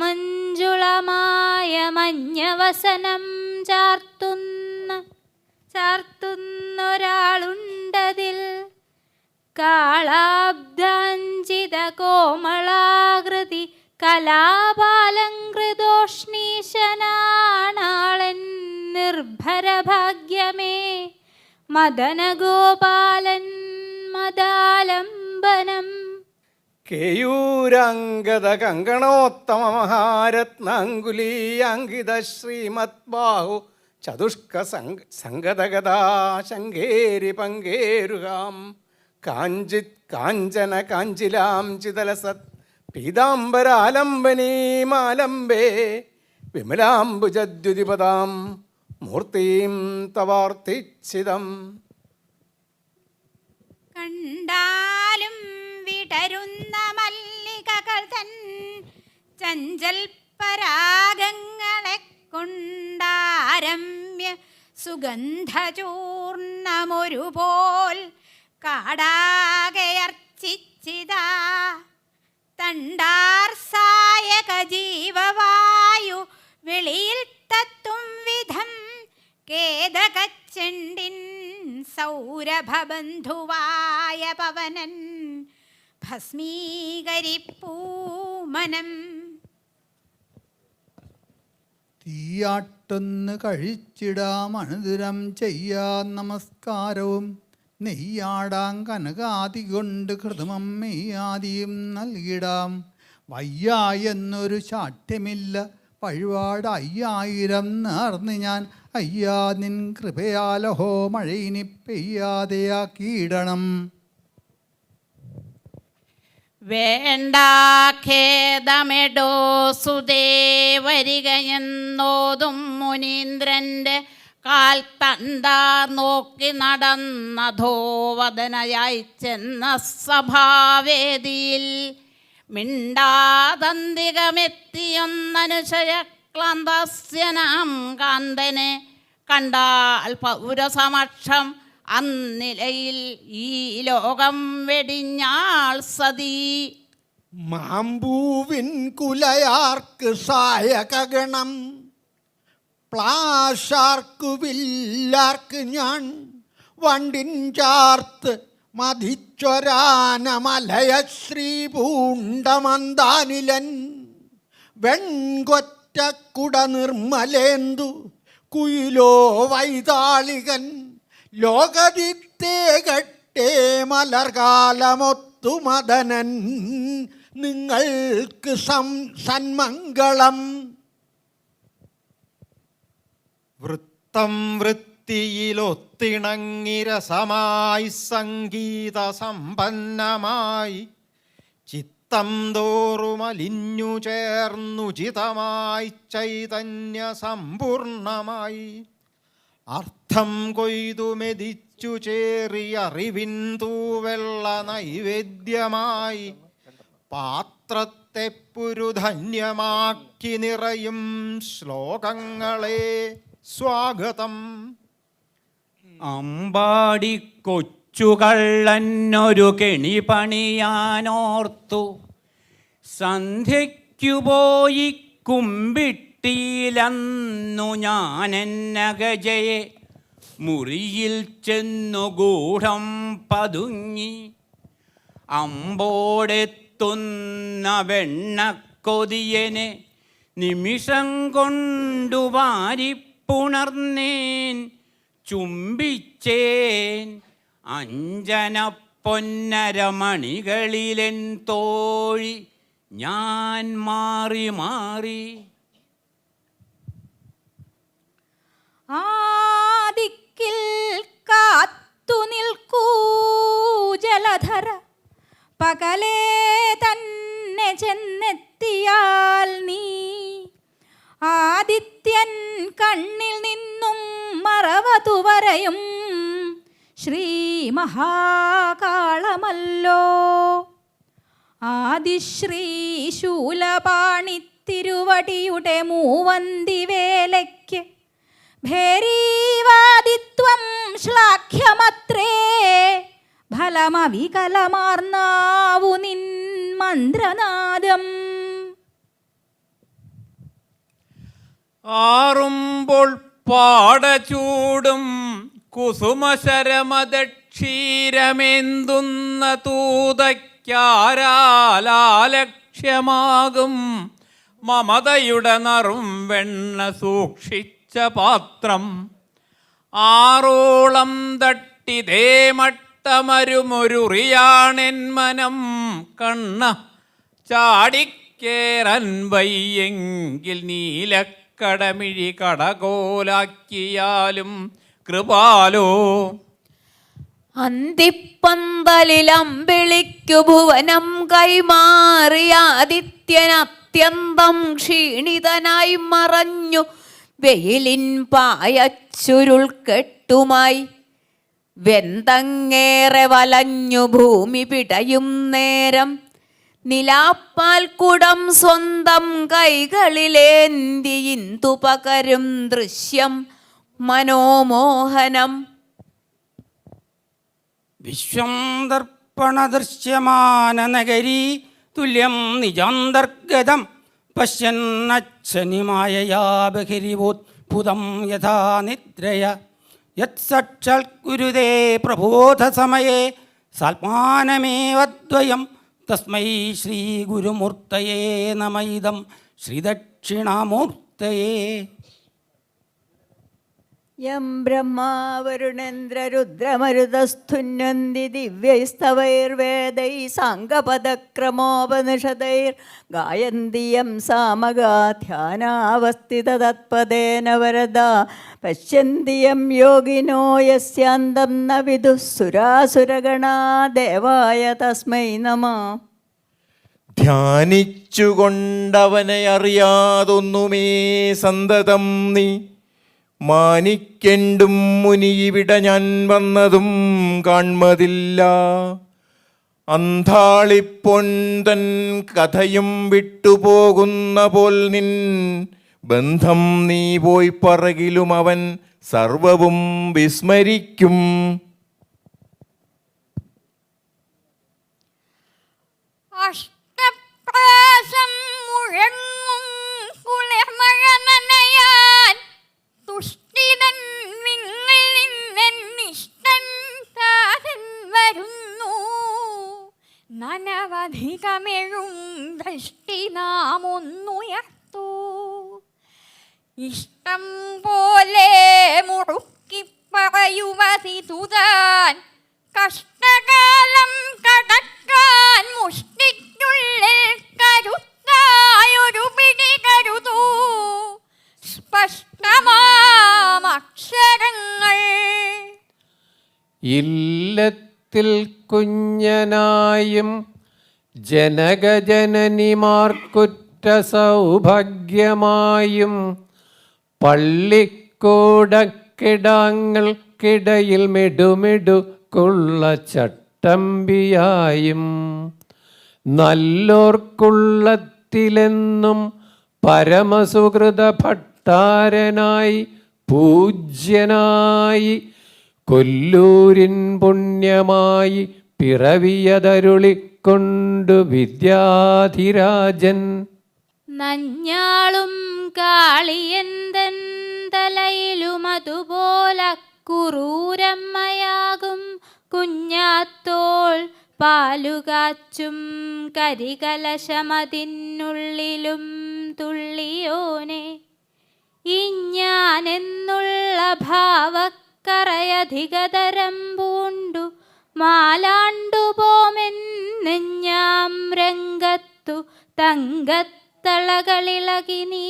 മഞ്ജുളമായ മഞ്ഞവസനം ചാർത്തുന്നൊരാളുണ്ടതിൽ. കാളാബ്ദാഞ്ചിത കോമളാകൃതി കലാപാലങ്കൃതോഷ്ണീശനാണാളൻ നിർഭരഭാഗ്യമേ മദനഗോപാലൻ മദാലംബനം. കേയൂരാംഗത കങ്കണോത്തമ മഹാരത്നാങ്കുലീയാങ്കിത ശ്രീമത് ബാഹു ചതുഷ്ക സംഗതഗതാ ശങ്കേരി പങ്കേരുകാം കാഞ്ചിത് കാഞ്ചന കാഞ്ചിലാം ചിതലസത് പീതാംബരാലംബനീമാലംബേ വിമലാംബുജദ്യുതിപദാം മൂർത്തിം തവാർത്തിച്ചിതം. കണ്ടാലും വിടരുന്ന മല്ലികകൾ തൻ ചഞ്ചൽ പരാഗങ്ങളെ കൊണ്ടാരമ്യ സുഗന്ധചൂർണമൊരുപോൽ കാടാകയർച്ചിച്ചിതാ തണ്ടാർ സായക ജീവവായു വെളിയിൽ തത്തും വിധം കേതകച്ചെണ്ടിൻ സൗരഭബന്ധുവായ പവനൻ ഭസ്മീകരിപ്പൂമനം. തീയാട്ടൊന്ന് കഴിച്ചിടാം അണുതിരം ചെയ്യാൻ നമസ്കാരവും നെയ്യാടാം കനകാതി കൊണ്ട് കൃതമം മെയ്യാദിയും നൽകിടാം. വയ്യ എന്നൊരു ശാഠ്യമില്ല വഴിപാട് 5000 നേർന്ന് ഞാൻ അയ്യാ നിൻ കൃപയാലഹോ മഴയിനി പെയ്യാതെയാക്കിയിടണം. വേണ്ട ഖേദമെടോ സുതേ വരികയെന്നോതും മുനീന്ദ്രൻ്റെ കാൽ തണ്ടാർ നോക്കി നടന്നധോവദനയായി ചെന്ന സഭാവേദിയിൽ മിണ്ടാതന്തികമെത്തിയൊന്നനുശയ ക്ലാന്തസ്യനാം കാന്തനെ കണ്ടാൽ പൗരസമക്ഷം അന്നിലയിൽ ഈ ലോകം വെടിഞ്ഞാൾ സതീ. മാമ്പൂവിൻ കുലയാർക്ക് സായകഗണം പ്ലാശാർക്കു വില്ലാർക്ക് ഞാൻ വണ്ടിൻ ചാർത്ത് മതിച്ചൊരാനമലയ ശ്രീപൂണ്ടമന്താനിലൻ വെൺകൊറ്റക്കുട നിർമ്മലേന്തു കുയിലോ വൈതാളികൻ ലോകദിത്തേ കട്ടേ മലർകാലമൊത്തു മദനൻ നിങ്ങൾക്ക് സന്മംഗളം. വൃത്തം വൃത്തിയിലൊത്തിണങ്ങിരസമായി സംഗീത സമ്പന്നമായി ചിത്തം തോറുമലിഞ്ഞു ചേർന്നുചിതമായി ചൈതന്യ സമ്പൂർണമായി അർത്ഥം കൊയ്തു മെതിച്ചു ചേറിയറിവിൻ തൂവെള്ള നൈവേദ്യമായി പാത്രത്തെ പുരുധന്യമാക്കി നിറയും ശ്ലോകങ്ങളെ സ്വാഗതം. അമ്പാടി കൊച്ചുകള്ളന്നൊരു കെണി പണിയാനോർത്തു സന്ധ്യയ്ക്കു പോയി കുമ്പിട്ടിയിലന്നു ഞാനെന്നഗജയെ മുറിയിൽ ചെന്നു ഗൂഢം പതുങ്ങി അമ്പോടെത്തുന്ന വെണ്ണക്കൊതിയനെ നിമിഷം കൊണ്ടു വാരിപ്പുണർന്നേൻ ചുംബിച്ചേൻ അഞ്ജന പൊന്നരമണികളിലെൻ തോഴി ഞാൻ മാറി മാറി. ആദിക്കിൽ കാത്തു നിൽക്കൂ ജലധര പകലേ തന്നെ ചെന്നെത്തിയാൽ നീ ആദിത്യൻ കണ്ണിൽ നിന്നും മറവതുവരയും ശ്രീ മഹാകാളമല്ലോ. ആദിശ്രീ ശൂലപാണി തിരുവടിയുടെ മൂവന്തി വേലയ്ക്ക് ഭേരീവാദിത്വം ശ്ലാഘ്യമത്രേ ഫലമവികലമാർന്നാവു നിൻ മന്ത്രനാദം. ആറുമ്പോൾ പാടചൂടും കുസുമശരമദക്ഷീരമേന്തുന്ന തൂതയ്ക്കാരാലാലക്ഷ്യമാകും മമതയുടെ നറും വെണ്ണ സൂക്ഷിച്ച പാത്രം ആറോളം തട്ടിതേമട്ടമരുമൊരുറിയാണെൻ മനം കണ്ണ ചാടിക്കേറാൻ വയ്യെങ്കിൽ നീലക്കടമിഴി കടകോലാക്കിയാലും കൃപാലോ. അന്തിപ്പന്തലിലമ്പിളിക്കു ഭുവനം കൈമാറിയ ആദിത്യൻ അത്യന്തം ക്ഷീണിതനായി മറഞ്ഞു വെയിലിൻ പായച്ചുരുൾ കെട്ടുമായി. വെന്തങ്ങേറെ വലഞ്ഞു ഭൂമി പിടയും നേരം നിലാപ്പാൽ കുടം സ്വന്തം കൈകളിലേന്തി ഇന്ദു പകരും ദൃശ്യം മനോമോഹനം. വിശ്വം ദർപ്പണദൃശ്യമാന നഗരീ തുല്യം നിജാന്തർഗതം പശ്യന്നച്ഛനിമായയാ ബഹിരിവോത്ഭുതം യഥാ നിദ്രയ യത്സാക്ഷാൽ കുരുതേ പ്രബോധസമയേ സാത്മാനമേവദ്വയം തസ്മൈ ശ്രീ ഗുരുമൂർത്തയേ നമൈദം ശ്രീദക്ഷിണാമൂർത്തയേ. യം ബ്രഹ്മാ വരുണേന്ദ്രരുദ്രമരുതസ്ഥുന്യന്തി ദിവ്യൈസ്തവൈർവേദൈ സാംഗപദക്രമോപനിഷദൈർ ഗായന്തി യം സാമഗാ ധ്യാനാവസ്ഥിതതത്പദേന വരദാ പശ്യന്തി യം യോഗിനോ യസ്യാന്തം ന വിദുഃ സുരാസുരഗണാ ദേവായ തസ്മൈ നമഃ. ധ്യാനിച്ചുകൊണ്ടവനെ അറിയാതൊന്നുമേ സന്തതം നീ മാനിക്കെണ്ടും മുനി ഇവിടെ ഞാൻ വന്നതും കാൺമതില്ല. അന്താളിപ്പൊന്തൻ കഥയും വിട്ടുപോകുന്ന പോൽ നിൻ ബന്ധം നീ പോയി പറകിലും അവൻ സർവവും വിസ്മരിക്കും. അഷ്ടപ്രാസം മുഴങ്ങും കുളിർമഴ നനയാൻ തുഷ്ടിതൻ നിങ്ങൾ നിന്നിഷ്ടൻ താരൻ വരുന്നു. നനവധികമെഴും ദൃഷ്ടി നാം ഒന്നുയർത്തൂ. ഇഷ്ടം പോലെ മുറുക്കി പറയുവതി തുതാൻ കഷ്ടകാലം കടക്കാൻ മുഷ്ടിക്കുള്ളിൽ കരുത്തായൊരു പിടി കരുതൂ. സ്പഷ്ടമാമക്ഷരങ്ങൾ ഇല്ലത്തിൽ കുഞ്ഞനായും ജനകജനനിമാർക്കുറ്റ സൗഭാഗ്യമായും പള്ളിക്കൂടക്കിടാങ്ങൾക്കിടയിൽ മിടുമിടുക്കുള്ള ചട്ടമ്പിയായും നല്ലോർക്കുള്ളത്തിലെന്നും പരമസുഹൃത ഭട്ടാരനായി പൂജ്യനായി കൊല്ലൂരിൻ പുണ്യമായി പിറവിയതരുളിക്കൊണ്ടു വിദ്യാധിരാജൻ. നഞ്ഞാളും കാളിയന്തൻ തലയിലും അതുപോല കുറൂരമ്മയാകും കുഞ്ഞാത്തോൾ പാലുകാച്ചും കരികലശമതിനുള്ളിലും തുള്ളിയോനെ. ഇഞ്ഞാനെന്നുള്ള ഭാവക്കറയധികതരം പൂണ്ടു മാലാണ്ടുപോമെന്നെഞ്ഞാം രംഗത്തു തങ്കത്തളകളിളകി നീ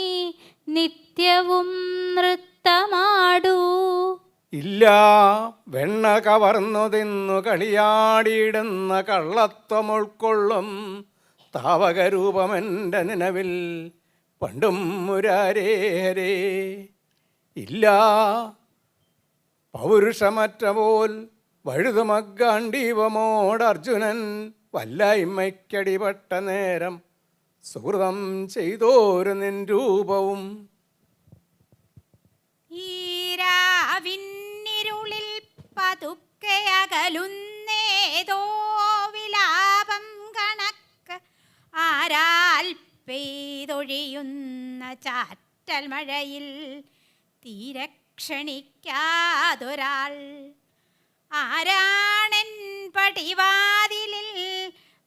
നിത്യവും നൃത്തമാടൂ. ഇല്ല വെണ്ണ കവർന്നു തിന്നു കളിയാടിയിടുന്ന കള്ളത്വം ഉൾക്കൊള്ളും താവകരൂപമെൻ്റെ നിലവിൽ പണ്ടും മുരാരേ ഹരേ. ഇല്ല പൗരുഷമറ്റ പോൽ വഴുതുമഗ്ഗാണ്ടീവമോടർജുനൻ വല്ലായ്മയ്ക്കടിപെട്ട നേരം സുഹൃതം ചെയ്തോരു നിൻ രൂപവും. ഈരാവിന്നിരുളിൽ പതുക്കെ അകലുന്നേതോ വിലാപം കണക്ക് ആരാൽ പെയ്തൊഴിയുന്ന ചാറ്റൽ മഴയിൽ തീരെ ക്ഷണിക്കാതൊരാൾ ആരാണെൻ പടിവാതിലിൽ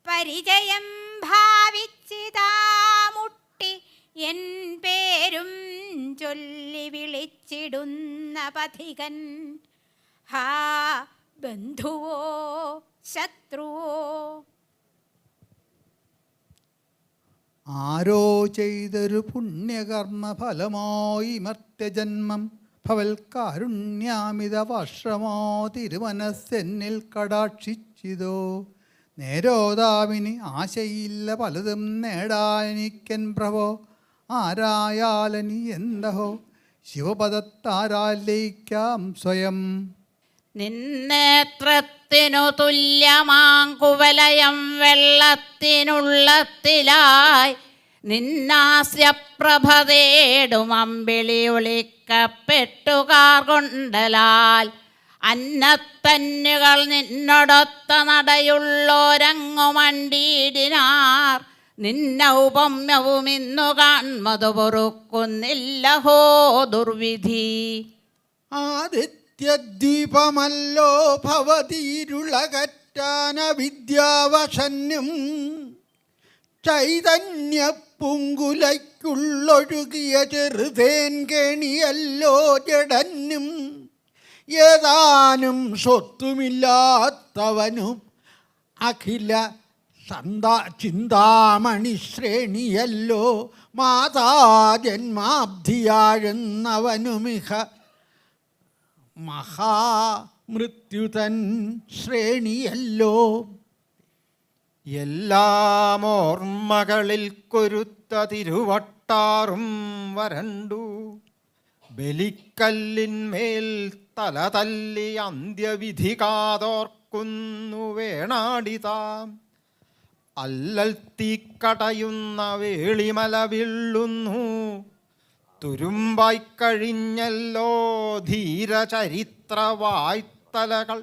പരിചയം ഭാവിച്ചിതാ മുട്ടി എൻ പേരും ചൊല്ലി വിളിച്ചു നയിച്ചിടുന്ന പഥികൻ. ഹാ ബന്ധുവോ ശത്രുവോ, ആരോ ചെയ്തൊരു പുണ്യകർമ്മ ഫലമായി മർത്യജന്മം ഭവൽ കാരുണ്യാമിത വർഷമോ തിരുമനസ്സെന്നിൽ കടാക്ഷിച്ചിതോ. നേരോതാവിന് ആശയില്ല പലതും നേടാനിക്കൻ പ്രഭോ. ആരായാലനി എന്തഹോ ശിവപദത്താരാലയിക്കാം സ്വയം. നിന്നേത്രത്തിനു തുല്യമാങ്കുവലയം വെള്ളത്തിനുള്ളത്തിലായി നിന്നാസ്യപ്രഭ തേടും അമ്പിളി ഒളിക്കപ്പെട്ടുകാർ കൊണ്ടലാൽ അന്നത്തന്നുകൾ നിന്നൊടൊത്ത നടയുള്ളോരങ്ങു മണ്ടീടിനാർ. നിന്നൗപമ്യവും ഇന്നു കാൺമതു പൊറുക്കുന്നില്ലഹോ ദുർവിധി. ആദിത്യദ്വീപമല്ലോ ഭവതീരുളകറ്റാന വിദ്യാവശന്യം ചൈതന്യപ്പുങ്കുലയ്ക്കുള്ളൊഴുകിയ ചെറുതേൻ കെണിയല്ലോ ജഡന്യം. ഏതാനും സ്വത്തുമില്ലാത്തവനും അഖില ചിന്താമണി ശ്രേണിയല്ലോ മാതാ ജന്മാബ്ധിയാഴുന്നവനുമിഹ മഹാമൃത്യുതൻ ശ്രേണിയല്ലോ. എല്ലാം ഓർമ്മകളിൽ കൊരുത്ത തിരുവട്ടാറും വരണ്ടു ബലിക്കല്ലിന്മേൽ തല തല്ലി അന്ത്യവിധി കാതോർക്കുന്നു വേണാടിതാം. അല്ലൽ തീക്കടയുന്ന വേളിമല വീഴുന്നു തുരുമ്പായി കഴിഞ്ഞല്ലോ ധീരചരിത്രവായ്ത്തലകൾ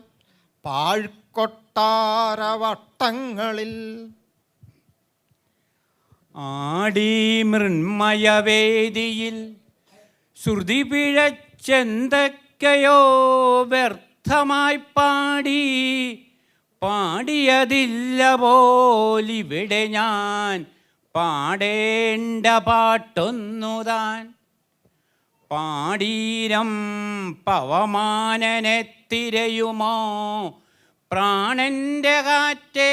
പാഴ്ക്കൊട്ടാരവട്ടങ്ങളിൽ. ആടി മൃന്മയവേദിയിൽ ശ്രുതി പിഴച്ചെന്തൊക്കെയോ വ്യർത്ഥമായി പാടി. പാടിയതില്ല പോലിവിടെ ഞാൻ പാടേണ്ട പാട്ടൊന്നുതാൻ. പാടീരം പവമാനനെ തിരയുമോ പ്രാണന്റെ കാറ്റേ.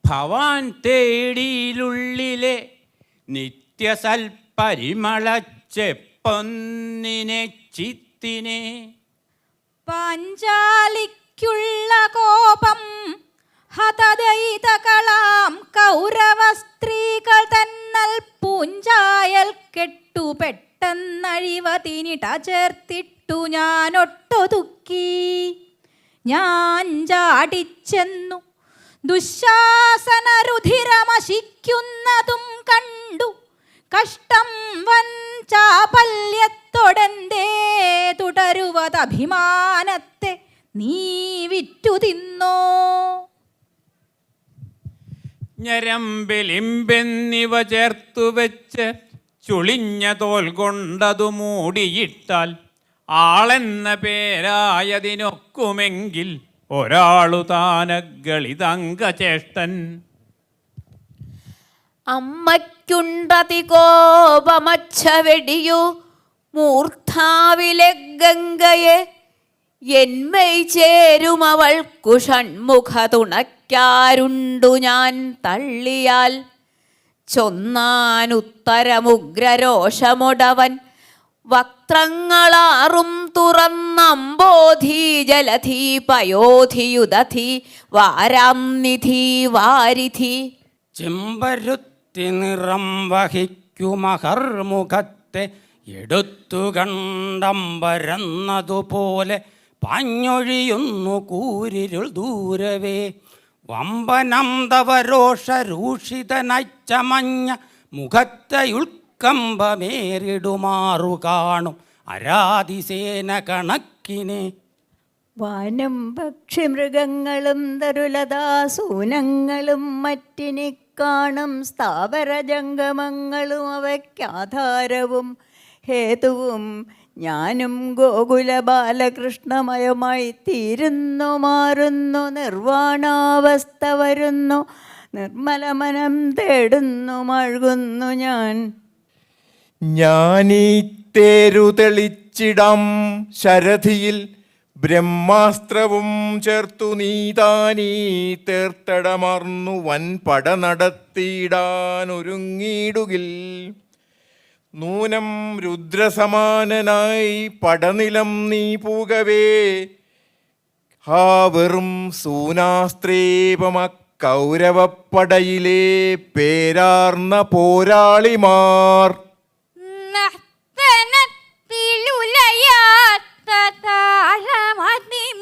ഭവാൻ തേടിയിലുള്ളിലെ നിത്യസൽപരിമളച്ചെപ്പൊന്നിനെ ചിത്തിനെ. പാഞ്ചാലിക്കുള്ള കോപം ഹതദൈതകളാം കൗരവ സ്ത്രീകൾ തന്നൽ പൂഞ്ചായൽ കെട്ടു പെട്ടെന്നഴിവതിനിട ചേർത്തിട്ടു ഞാനൊട്ടൊതുക്കി. ഞാൻ ചാടിച്ചെന്നു ദുശാസനരുധിരമശിക്കുന്നതും കണ്ടു. കഷ്ടം വൻ ചാപല്യത്തൊടന്തേ തുടരുവതഭിമാനത്തെ നീ വിറ്റു തിന്നോ. ഞരമ്പിലിമ്പെന്നിവ ചേർത്തു വെച്ച് ചുളിഞ്ഞ തോൽ കൊണ്ടതു മൂടിയിട്ടാൽ ആളെന്ന പേരായതിനൊക്കുമെങ്കിൽ ഒരാളു താനഗളിതംഗചേഷ്ടൻ. അമ്മയ്ക്കുണ്ടതി കോപമച്ച വെടിയു മൂർധാവിലെ ഗംഗയെ എന്മൈ ചേരുമവൾക്കു ഷൺമുഖ തുണയ്ക്കാരുണ്ടു ഞാൻ തള്ളിയാൽ. ചൊന്നാനുത്തരമുഗ്രരോഷമൊടവൻ വക്ത്രങ്ങളാറും തുറന്നമ്പോധി ജലധി പയോധിയുദധി വാരാം നിധി വാരിധി. ചെമ്പരുത്തി നിറം വഹിക്കുമഹർമുഖത്തെ എടുത്തു കണ്ടമ്പരന്നതുപോലെ പാഞ്ഞൊഴിയുന്നു കൂരിരുൾ ദൂരവേ. വമ്പനം തവരോഷരൂഷിതനച്ചമഞ്ഞ മുഖത്തയുൾക്കമ്പമേറിടുമാറു കാണും അരാതിസേന കണക്കിനെ. വാനം പക്ഷിമൃഗങ്ങളും തരുലതാസൂനങ്ങളും മറ്റിനി കാണും സ്ഥാവരജംഗമങ്ങളും അവയ്ക്കാധാരവും ഹേതുവും ഞാനും ഗോകുല ബാലകൃഷ്ണമയമായി തീരുന്നു. മാറുന്നു നിർവാണാവസ്ഥ വരുന്നു നിർമ്മലമനം തേടുന്നു മഴുകുന്നു ഞാൻ. ഞാനീ തേരു തെളിച്ച പതിച്ചിടാം ശരധിയിൽ ബ്രഹ്മാസ്ത്രവും ചേർത്തു നീതാനീ തേർത്തടമാർന്നു വൻ പട നടത്തിയിടാനൊരുങ്ങിയിടുകിൽ നൂനം രുദ്രസമാനനായി പടനിലം നീ പൂകവേ ഹാ വെറും സൂനാസ്ത്രേപമ കൗരവപ്പടയിലെ പേരാർന്ന പോരാളിമാർ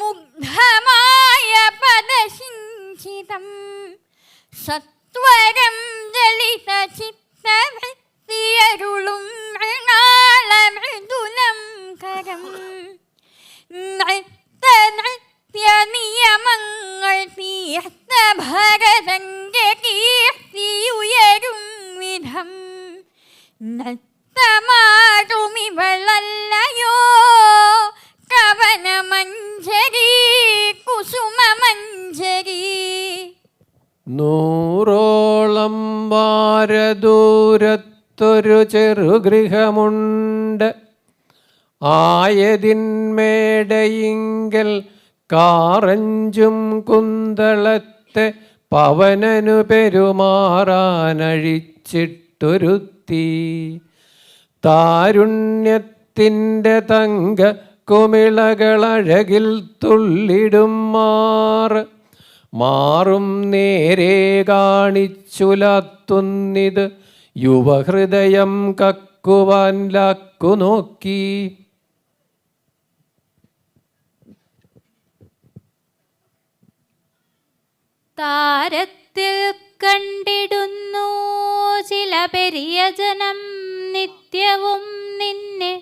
മുഗ്ധമായ പദസിഞ്ചിതം സത്വരം ജലിത ചിത്തവൃത്തിയരുളും മൃണാളമൃദുലം കരം നിയമങ്ങൾ തീർത്ത ഭരതന്റെ കീർത്തിയുയരും വിധം നത്തമാറുമിവളല്ലയോ കവനമഞ്ജരി കുസുമമഞ്ജരി. നൂറോളം വാരദൂരത്തൊരു ചെറുഗൃഹമുണ്ട്. ആയതിന്മേടയിങ്കൽ കാറഞ്ചും കുന്തളത്തെ പവനനു പെരുമാറാനഴിച്ചിട്ടൊരുത്തി താരുണ്യത്തിൻ്റെ തങ്ക കുമിളകളഴകിൽ തുള്ളിടും മാറും നേരെ കാണിച്ചുലാത്തുന്നിത് യുവഹൃദയം കക്കുവാൻ ലാക്കു നോക്കി. താരത്തിൽ കണ്ടിടുന്നു ചില പെരിയ ജനം നിത്യവും നിന്നെ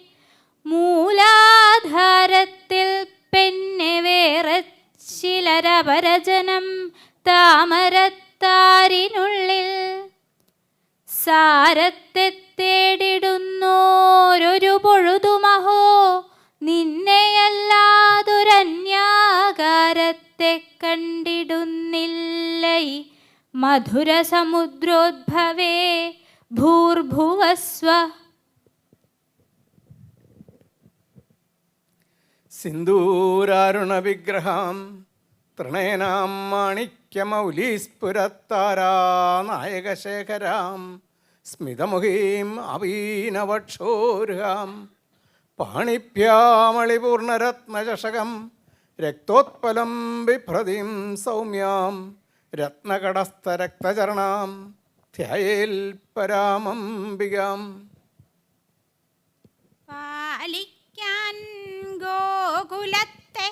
മൂലാധാരത്തിൽ പെണ്ണെ വേറെ ചിലരപരജനം താമരത്താരിനുള്ളിൽ സാരത്തെ തേടിടുന്നോരൊരു പൊഴുതുമഹോ നിന്നെയല്ലാതൊരന്യാകാരത്തെ കണ്ടിടുന്നില്ലൈ മധുര സമുദ്രോദ്ഭവേ ഭൂർഭുവസ്വ. സിന്ദൂരാരുണ വിഗ്രഹം തൃണേനാം മാണിക്യമൗലീസ്ഫുരത്താരാ നായകശേഖരാം സ്മിതമുഖീം അവീനവക്ഷോരുഹാം പാണിഭ്യാമളിപൂർണരത്നചഷകം രക്തോത്പലം ബിഭ്രതിം സൗമ്യാം രത്നകടസ്ഥരക്തചരണാം ധ്യായേൽ പരാമംബികാം. പാലിക്കാൻ ഗോകുലത്തെ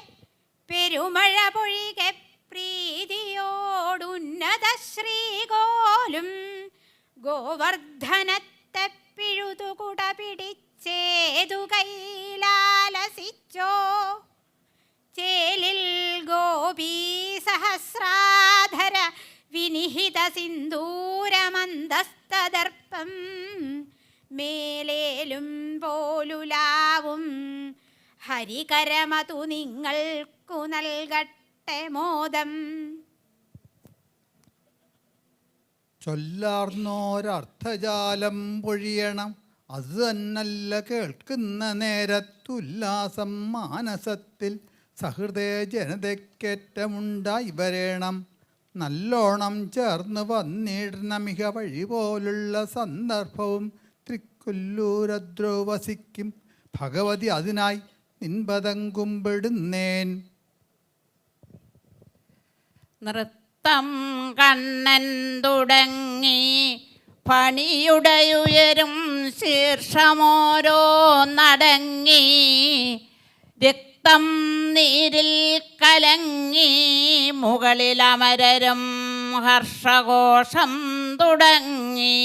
പെരുമഴ പൊഴികെ പ്രീതിയോടുന്നത ശ്രീകോലും ഗോവർദ്ധനത്തെ പിഴുതുകുട പിടിച്ചേതു കൈലാലസിച്ചോ ചേലിൽ ഗോപീ സഹസ്രാധര വിനിഹിത സിന്ദൂരമന്തസ്തദർപ്പം മേലേലും പോലുലാവും ഹരികരമതു നിങ്ങൾക്കു നൽകട്ടെ മോദം. ചൊല്ലാർന്നോരർത്ഥജാലം പൊഴിയണം, അത് തന്നല്ല കേൾക്കുന്ന നേരത്തുല്ലാസം മാനസത്തിൽ സഹൃദയ ജനതയ്ക്കേറ്റമുണ്ടായി വരേണം. നല്ലോണം ചേർന്ന് വന്നിടണ മിക വഴി പോലുള്ള സന്ദർഭവും തൃക്കൊല്ലൂരദ്രോവസിക്കും ഭഗവതി അതിനായി നിൻപദം കുമ്പിടുന്നേൻ. നൃത്തം കണ്ണൻ തുടങ്ങി പണിയുടയുയരും ശീർഷമോരോ നടങ്ങി രക്തം നീരിൽ കലങ്ങി മുകളിലമരരും ഹർഷഘോഷം തുടങ്ങി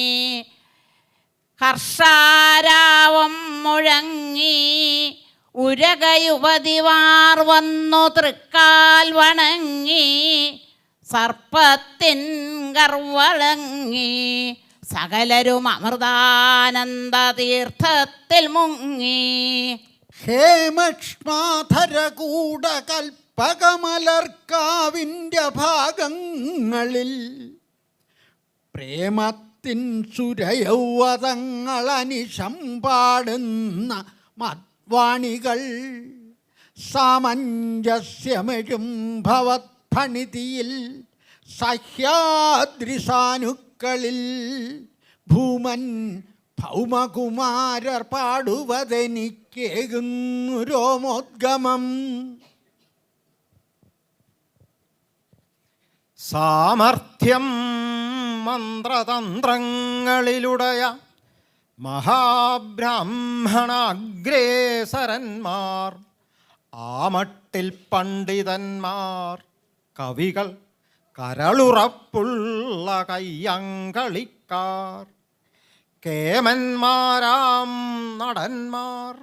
ഹർഷാരാവം മുഴങ്ങി ഉരകയുപതിവാർ വന്നു തൃക്കാൽ വണങ്ങി സർപ്പത്തിൻ ഗർവളങ്ങി സകലരും അമൃതാനന്ദ തീർത്ഥത്തിൽ മുങ്ങി. ഹേമക്ഷ്മാധരകൂട കൽപ്പകമലർക്കാവിൻ്റെ ഭാഗങ്ങളിൽ പ്രേമത്തിൻ സുരയൗവതങ്ങളനിശം പാടുന്ന വാണികൾ സാമഞ്ജസ്യമെഴും ഭവത്ഫണിതിയിൽ സഹ്യാദ്രിസാനുക്കളിൽ ഭൂമൻ ഭൗമകുമാരർ പാടുവതെനിക്കേകുന്നു രോമോദ്ഗമം. സാമർഥ്യം മന്ത്രതന്ത്രങ്ങളിലുടയ മഹാബ്രാഹ്മണാഗ്രേസരന്മാർ, ആമട്ടിൽ പണ്ഡിതന്മാർ, കവികൾ, കരളുറപ്പുള്ള കയ്യങ്കളിക്കാർ, കേമന്മാരാം നടന്മാർ,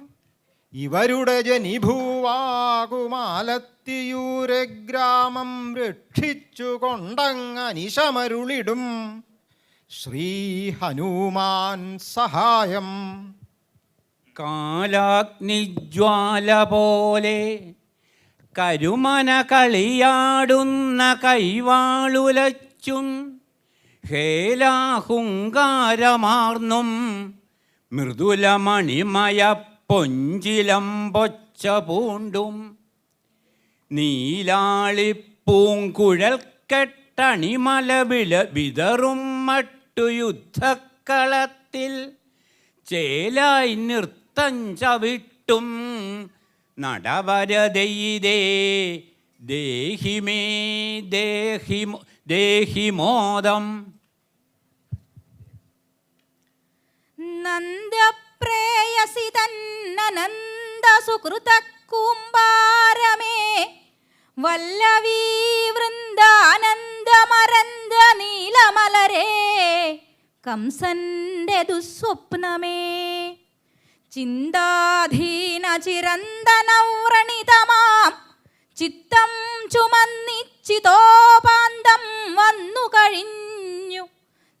ഇവരുടെ ജനിഭൂവാകുമാലത്തിയൂരെ ഗ്രാമം രക്ഷിച്ചു കൊണ്ടങ്ങനിശമരുളിടും ശ്രീ ഹനുമാൻ സഹായം. കാലാഗ്നിജ്വാല പോലെ കരുമന കളിയാടുന്ന കൈവാളുലച്ചും ഹേലാഹുങ്കാരമാർന്നും മൃദുലമണിമയ പൊഞ്ചിലമ്പൊച്ച പൂണ്ടും നീലാളിപ്പൂങ്കുഴൽ കെട്ടണിമല വിതറും മട്ടു യുദ്ധക്കളത്തിൽ ചേലായി നൃത്തം ചവിട്ടും നടവരതെയ്തേ ദേഹിമേ ദേഹിമോദം. നന്ദപ്രേയസി തന്നനന്ദ സുകൃത കൂമ്പാരമേ വല്ലവീ വൃന്ദാനന്ദമരന്ദ നീലമലരേ കംസന്റെ ദുസ്വപ്നമേ ചിന്താധീന ചിരന്തനവ്രണിതമാം ചിത്തം ചുമന്നിച്ചിതോപാന്തം വന്നു കഴിഞ്ഞു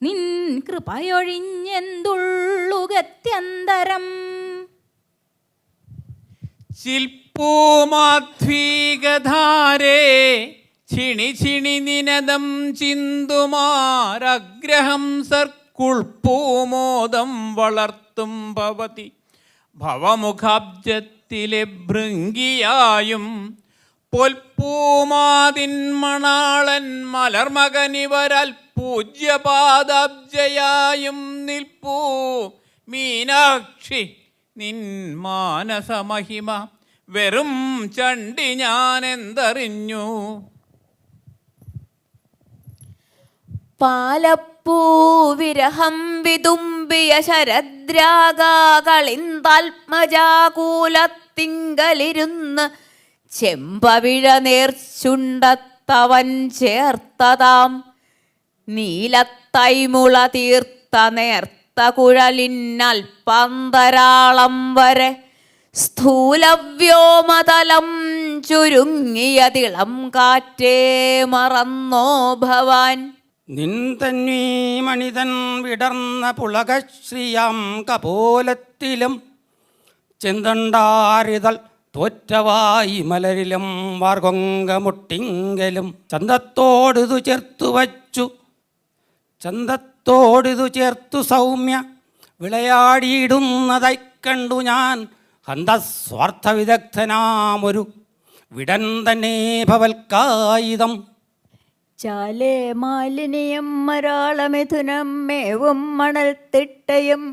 നിൻ കൃപയൊഴിഞ്ഞെന്തുള്ളു ഗത്യന്തരം. ശില്പൂമാധ്വീകധാരേ ഛിണി ഛിണി നിനദം ചിന്തുമാരഗ്രഹം സർക്കുൾപ്പൂമോദം വളർത്തും ഭവതി ഭവമുഖാബ്ജത്തിലെ ഭൃങ്കിയായും പൊൽപ്പൂമാതിൻ മണാളൻ മലർമകനിവരാൽ പൂജ്യപാദാബ്ജയായും നിൽപ്പൂ മീനാക്ഷി നിൻ മാനസമഹിമ വെറും ചണ്ടി ഞാനെന്തറിഞ്ഞു. പാലപ്പൂവിരഹം വിതുമ്പിയ ശരദ്രാഗാകളിന്താത്മജാകൂലത്തിങ്കലിരുന്ന് ചെമ്പവിഴ നേർച്ചുണ്ടത്തവൻ ചേർത്തതാം നീലത്തൈമുള തീർത്ത നേർത്ത കുഴലിന്നൽപ്പന്തരാളം വരെ സ്ഥൂലവ്യോമതലം ചുരുങ്ങിയതിളം കാറ്റേ മറന്നോ ഭവാൻ. നിൻ തന്നീ മണിതൻ വിടർന്ന പുളകശ്രീയാം കപോലത്തിലും ചെന്തണ്ടാരിതൾ തോറ്റവായി മലരിലും വാർകൊങ്കമുട്ടിങ്കലും ചന്തത്തോടിതു ചേർത്തു സൗമ്യ വിളയാടിയിടുന്നതായി കണ്ടു ഞാൻ ഹന്തസ്വാർത്ഥ വിദഗ്ധനാമൊരു വിടൻ തന്നെ ഭവൽക്കായുധം. ചാലേ മാലിന്യം മരാളമിഥുനം മേവും മണൽത്തിട്ടയും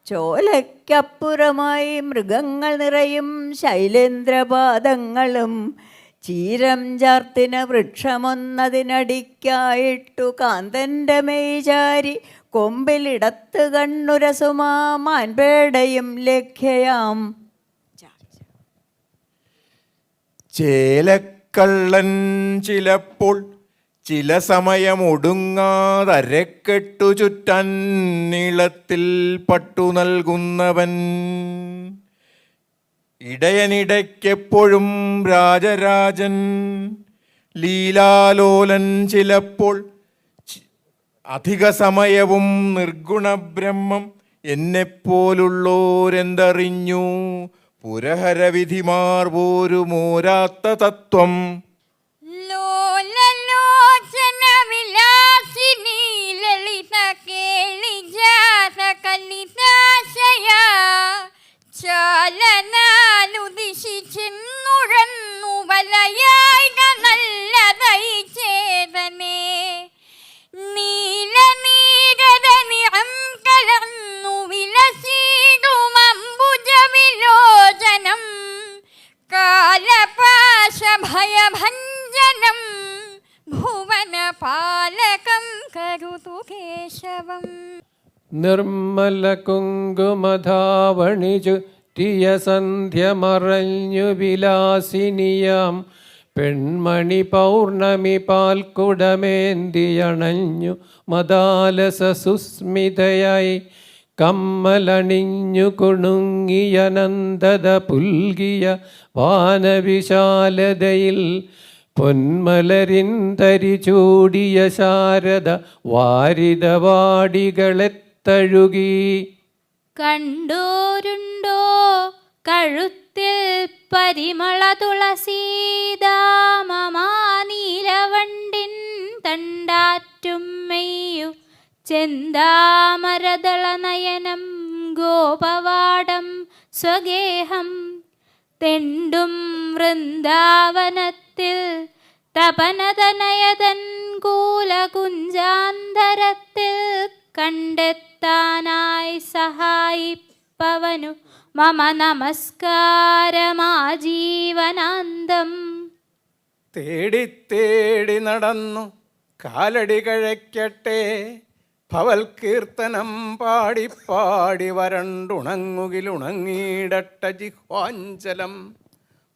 ചോലയ്ക്കപ്പുറമായി മൃഗങ്ങൾ നിറയും ശൈലേന്ദ്രപാദങ്ങളും ചീരം ചാർത്തിന വൃക്ഷമൊന്നതിനടിക്കായിട്ടു കാന്തൻ്റെ മെയ്ചാരി കൊമ്പിലിടത്ത് കണ്ണുരസുമാ മാൻപേടയും ലഖ്യയാം. ചേലക്കള്ളൻ ചിലപ്പോൾ ചില സമയമൊടുങ്ങാതരക്കെട്ടു ചുറ്റാൻ നീളത്തിൽ പട്ടു നൽകുന്നവൻ, ഇടയനിടയ്ക്കെപ്പോഴും രാജരാജൻ ലീലാലോലൻ ചിലപ്പോൾ അധിക സമയവും നിർഗുണബ്രഹ്മം എന്നെപ്പോലുള്ളോരെന്തറിഞ്ഞു പുരഹരവിധിമാർ പോരുമോരാത്ത തത്വം. ലോലലോചനവിലാസിനി ലളിത കേളിജാത കലിതാശയ ചാലന ബാലകം കരുതു കേശവം. നിർമ്മല കുങ്കുമധാവണി ചുറ്റിയ സന്ധ്യ മറഞ്ഞു വിലാസിനിയാം പെൺമണി പൗർണമി പാൽക്കുടമേന്തിയണഞ്ഞു മദാലസ സുസ്മിതയായി കമ്മലണിഞ്ഞു കുണുങ്ങിയ നന്ദത പുൽകിയ വാനവിശാലതയിൽ പൊന്മലരിൻ തരി ചൂടിയ ശാരദ വാരിതവാടികളെത്തഴുകി. കണ്ടോരുണ്ടോ കഴുത്തിൽ പരിമള തുളസീദാമമാനീലവണ്ടിൻ തണ്ടാറ്റും മെയ്യു ചെന്താമരദള നയനം ഗോപവാടം സ്വഗേഹം തെണ്ടും വൃന്ദാവനത്തിൽ തപനതനയതൻ കൂലകുഞ്ചാന്തരത്തിൽ കണ്ടെത്താനായി സഹായിപ്പവനു മമ നമസ്കാരമാജീവനാന്തം. തേടി തേടി നടന്നു കാലടി കഴയ്ക്കട്ടെ ഭവൽ കീർത്തനം പാടി പാടി വരണ്ടുണങ്ങുകിലുണങ്ങിയിടട്ട ജിഹ്വാഞ്ചലം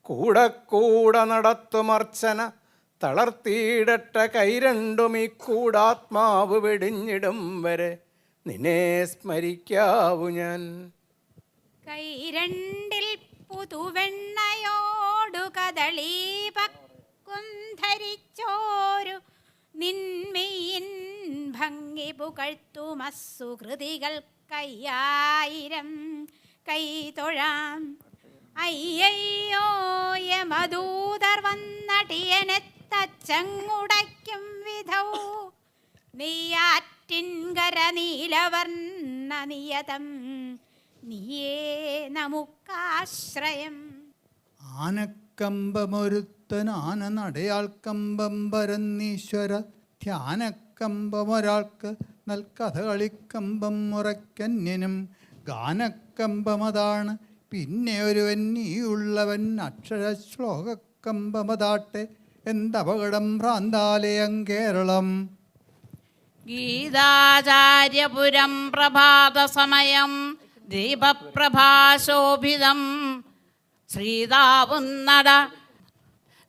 കൂടെ കൂടെ നടത്തുമർച്ചന തളർത്തിയിടട്ട കൈരണ്ടും ഈ കൂടാത്മാവ് വെടിഞ്ഞിടും വരെ നിന്നെ സ്മരിക്കാവൂ ഞാൻ. കൈരണ്ടിൽ പുതുവെണ്ണയോടു കദളീപക്കും ധരിച്ചോരു നിന്മയിൻ ഭംഗി പുകഴ്ത്തുമസുകൃതികൾ കയ്യായിരം കൈതൊഴാം. അയ്യയ്യോ യമദൂതർ വന്നടിയനെ തച്ചങ്ങുടയ്ക്കും വിധൗ നെയ്യാറ്റിൻകര നീലവർണ്ണ നിയതം നീയേ നമുക്കാശ്രയം. ആനക്കമ്പമൊരുത്തൻ ആന നടയാൾ കമ്പം പരന്നീശ്വര ധ്യാനക്കമ്പമൊരാൾക്ക് നൽകഥകളിക്കമ്പം മുറയ്ക്കന്യനും ഗാനക്കമ്പമതാണ് പിന്നെ ഒരുവൻ നീയുള്ളവൻ അക്ഷര ശ്ലോകക്കമ്പമതാട്ടെ എന്തപകടം ഭ്രാന്താലയം കേരളം. ഗീതാചാര്യപുരം പ്രഭാത സമയം ദീപപ്രഭാശോഭിതം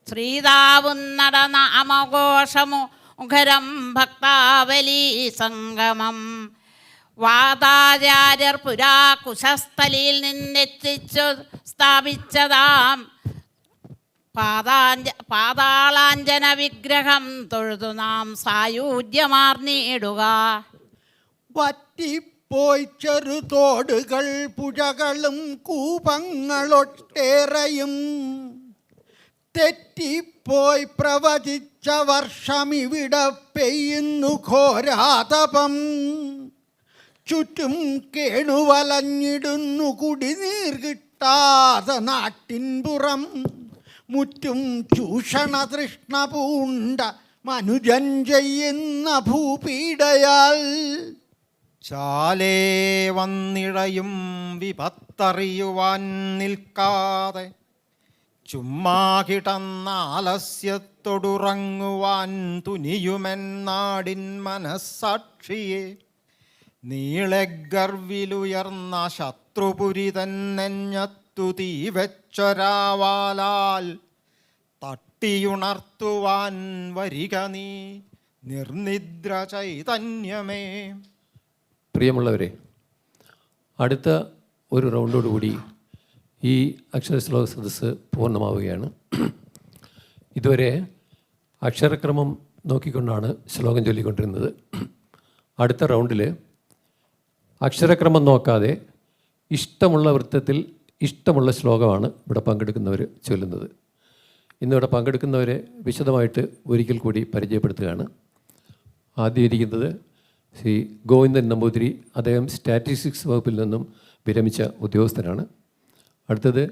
ശ്രീതാവുന്നട നാമഘോഷമു മുഖരം ഭക്താവലീ സംഗമം. വാതാചാര്യർ പുരാ കുശസ്ഥലിയിൽ നിന്നെത്തിച്ചു സ്ഥാപിച്ചതാം പാതാളാഞ്ജന വിഗ്രഹം തൊഴുതു നാം സായൂജ്യമാർന്നിടുക. വറ്റിപ്പോയി ചെറുതോടുകൾ പുഴകളും കൂപങ്ങളൊട്ടേറെയും തെറ്റിപ്പോയി പ്രവചിച്ച വർഷമിവിടെ പെയ്യുന്നു ഘോരാതപം. ചുറ്റും കേണുവലഞ്ഞിടുന്നു കുടിനീർ കിട്ടാതെ നാട്ടിൻപുറം. മുറ്റും ചൂഷണ തൃഷ്ണ പൂണ്ട മനുജൻ ചെയ്യുന്ന ഭൂപീഡയാൽ ചാലേ വന്നിഴയും വിപത്തറിയുവാൻ നിൽക്കാതെ ചുമ്മാ കിടന്ന ആലസ്യത്തൊടുറങ്ങുവാൻ തുനിയുമെന്നാടിൻ മനസ്സാക്ഷിയെ നീളെ ഗർവിലുയർന്ന ശത്രുപുരി തന്നെഞ്ഞത്തു തീവെച്ചൊരാവാലാൽ തട്ടിയുണർത്തുവാൻ വരിക നീ നിർനിദ്ര ചൈതന്യമേ. പ്രിയമുള്ളവരെ, അടുത്ത ഒരു റൗണ്ടോടുകൂടി ഈ അക്ഷരശ്ലോക സദസ്സ് പൂർണ്ണമാവുകയാണ്. ഇതുവരെ അക്ഷരക്രമം നോക്കിക്കൊണ്ടാണ് ശ്ലോകം ചൊല്ലിക്കൊണ്ടിരുന്നത്. അടുത്ത റൗണ്ടിൽ അക്ഷരക്രമം നോക്കാതെ ഇഷ്ടമുള്ള വൃത്തത്തിൽ ഇഷ്ടമുള്ള ശ്ലോകമാണ് ഇവിടെ പങ്കെടുക്കുന്നവർ ചൊല്ലുന്നത്. ഇന്നിവിടെ പങ്കെടുക്കുന്നവരെ വിശദമായിട്ട് ഒരിക്കൽ കൂടി പരിചയപ്പെടുത്തുകയാണ്. ആദ്യം ഇരിക്കുന്നത് ശ്രീ ഗോവിന്ദൻ നമ്പൂതിരി. അദ്ദേഹം സ്റ്റാറ്റിസ്റ്റിക്സ് വകുപ്പിൽ നിന്നും വിരമിച്ച ഉദ്യോഗസ്ഥനാണ്. അടുത്തത്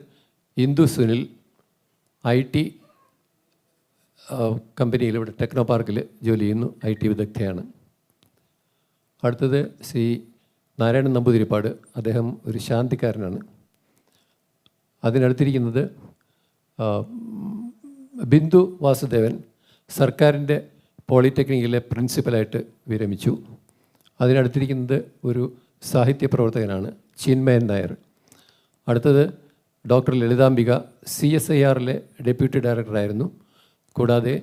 ഇന്ദു സുനിൽ, IT കമ്പനിയിൽ ഇവിടെ ടെക്നോ പാർക്കിൽ ജോലി ചെയ്യുന്നു, IT വിദഗ്ധയാണ്. അടുത്തത് ശ്രീ നാരായണൻ നമ്പൂതിരിപ്പാട്. അദ്ദേഹം ഒരു ശാന്തിക്കാരനാണ്. അതിനടുത്തിരിക്കുന്നത് ബിന്ദു വാസുദേവൻ, സർക്കാരിൻ്റെ പോളിടെക്നിക്കിലെ പ്രിൻസിപ്പലായിട്ട് വിരമിച്ചു. അതിനടുത്തിരിക്കുന്നത് ഒരു സാഹിത്യ പ്രവർത്തകനാണ് ചിന്മയൻ നായർ. അടുത്തത് ഡോക്ടർ ലളിതാംബിക CSIRലെ ഡെപ്യൂട്ടി ഡയറക്ടറായിരുന്നു. കൂടാതെ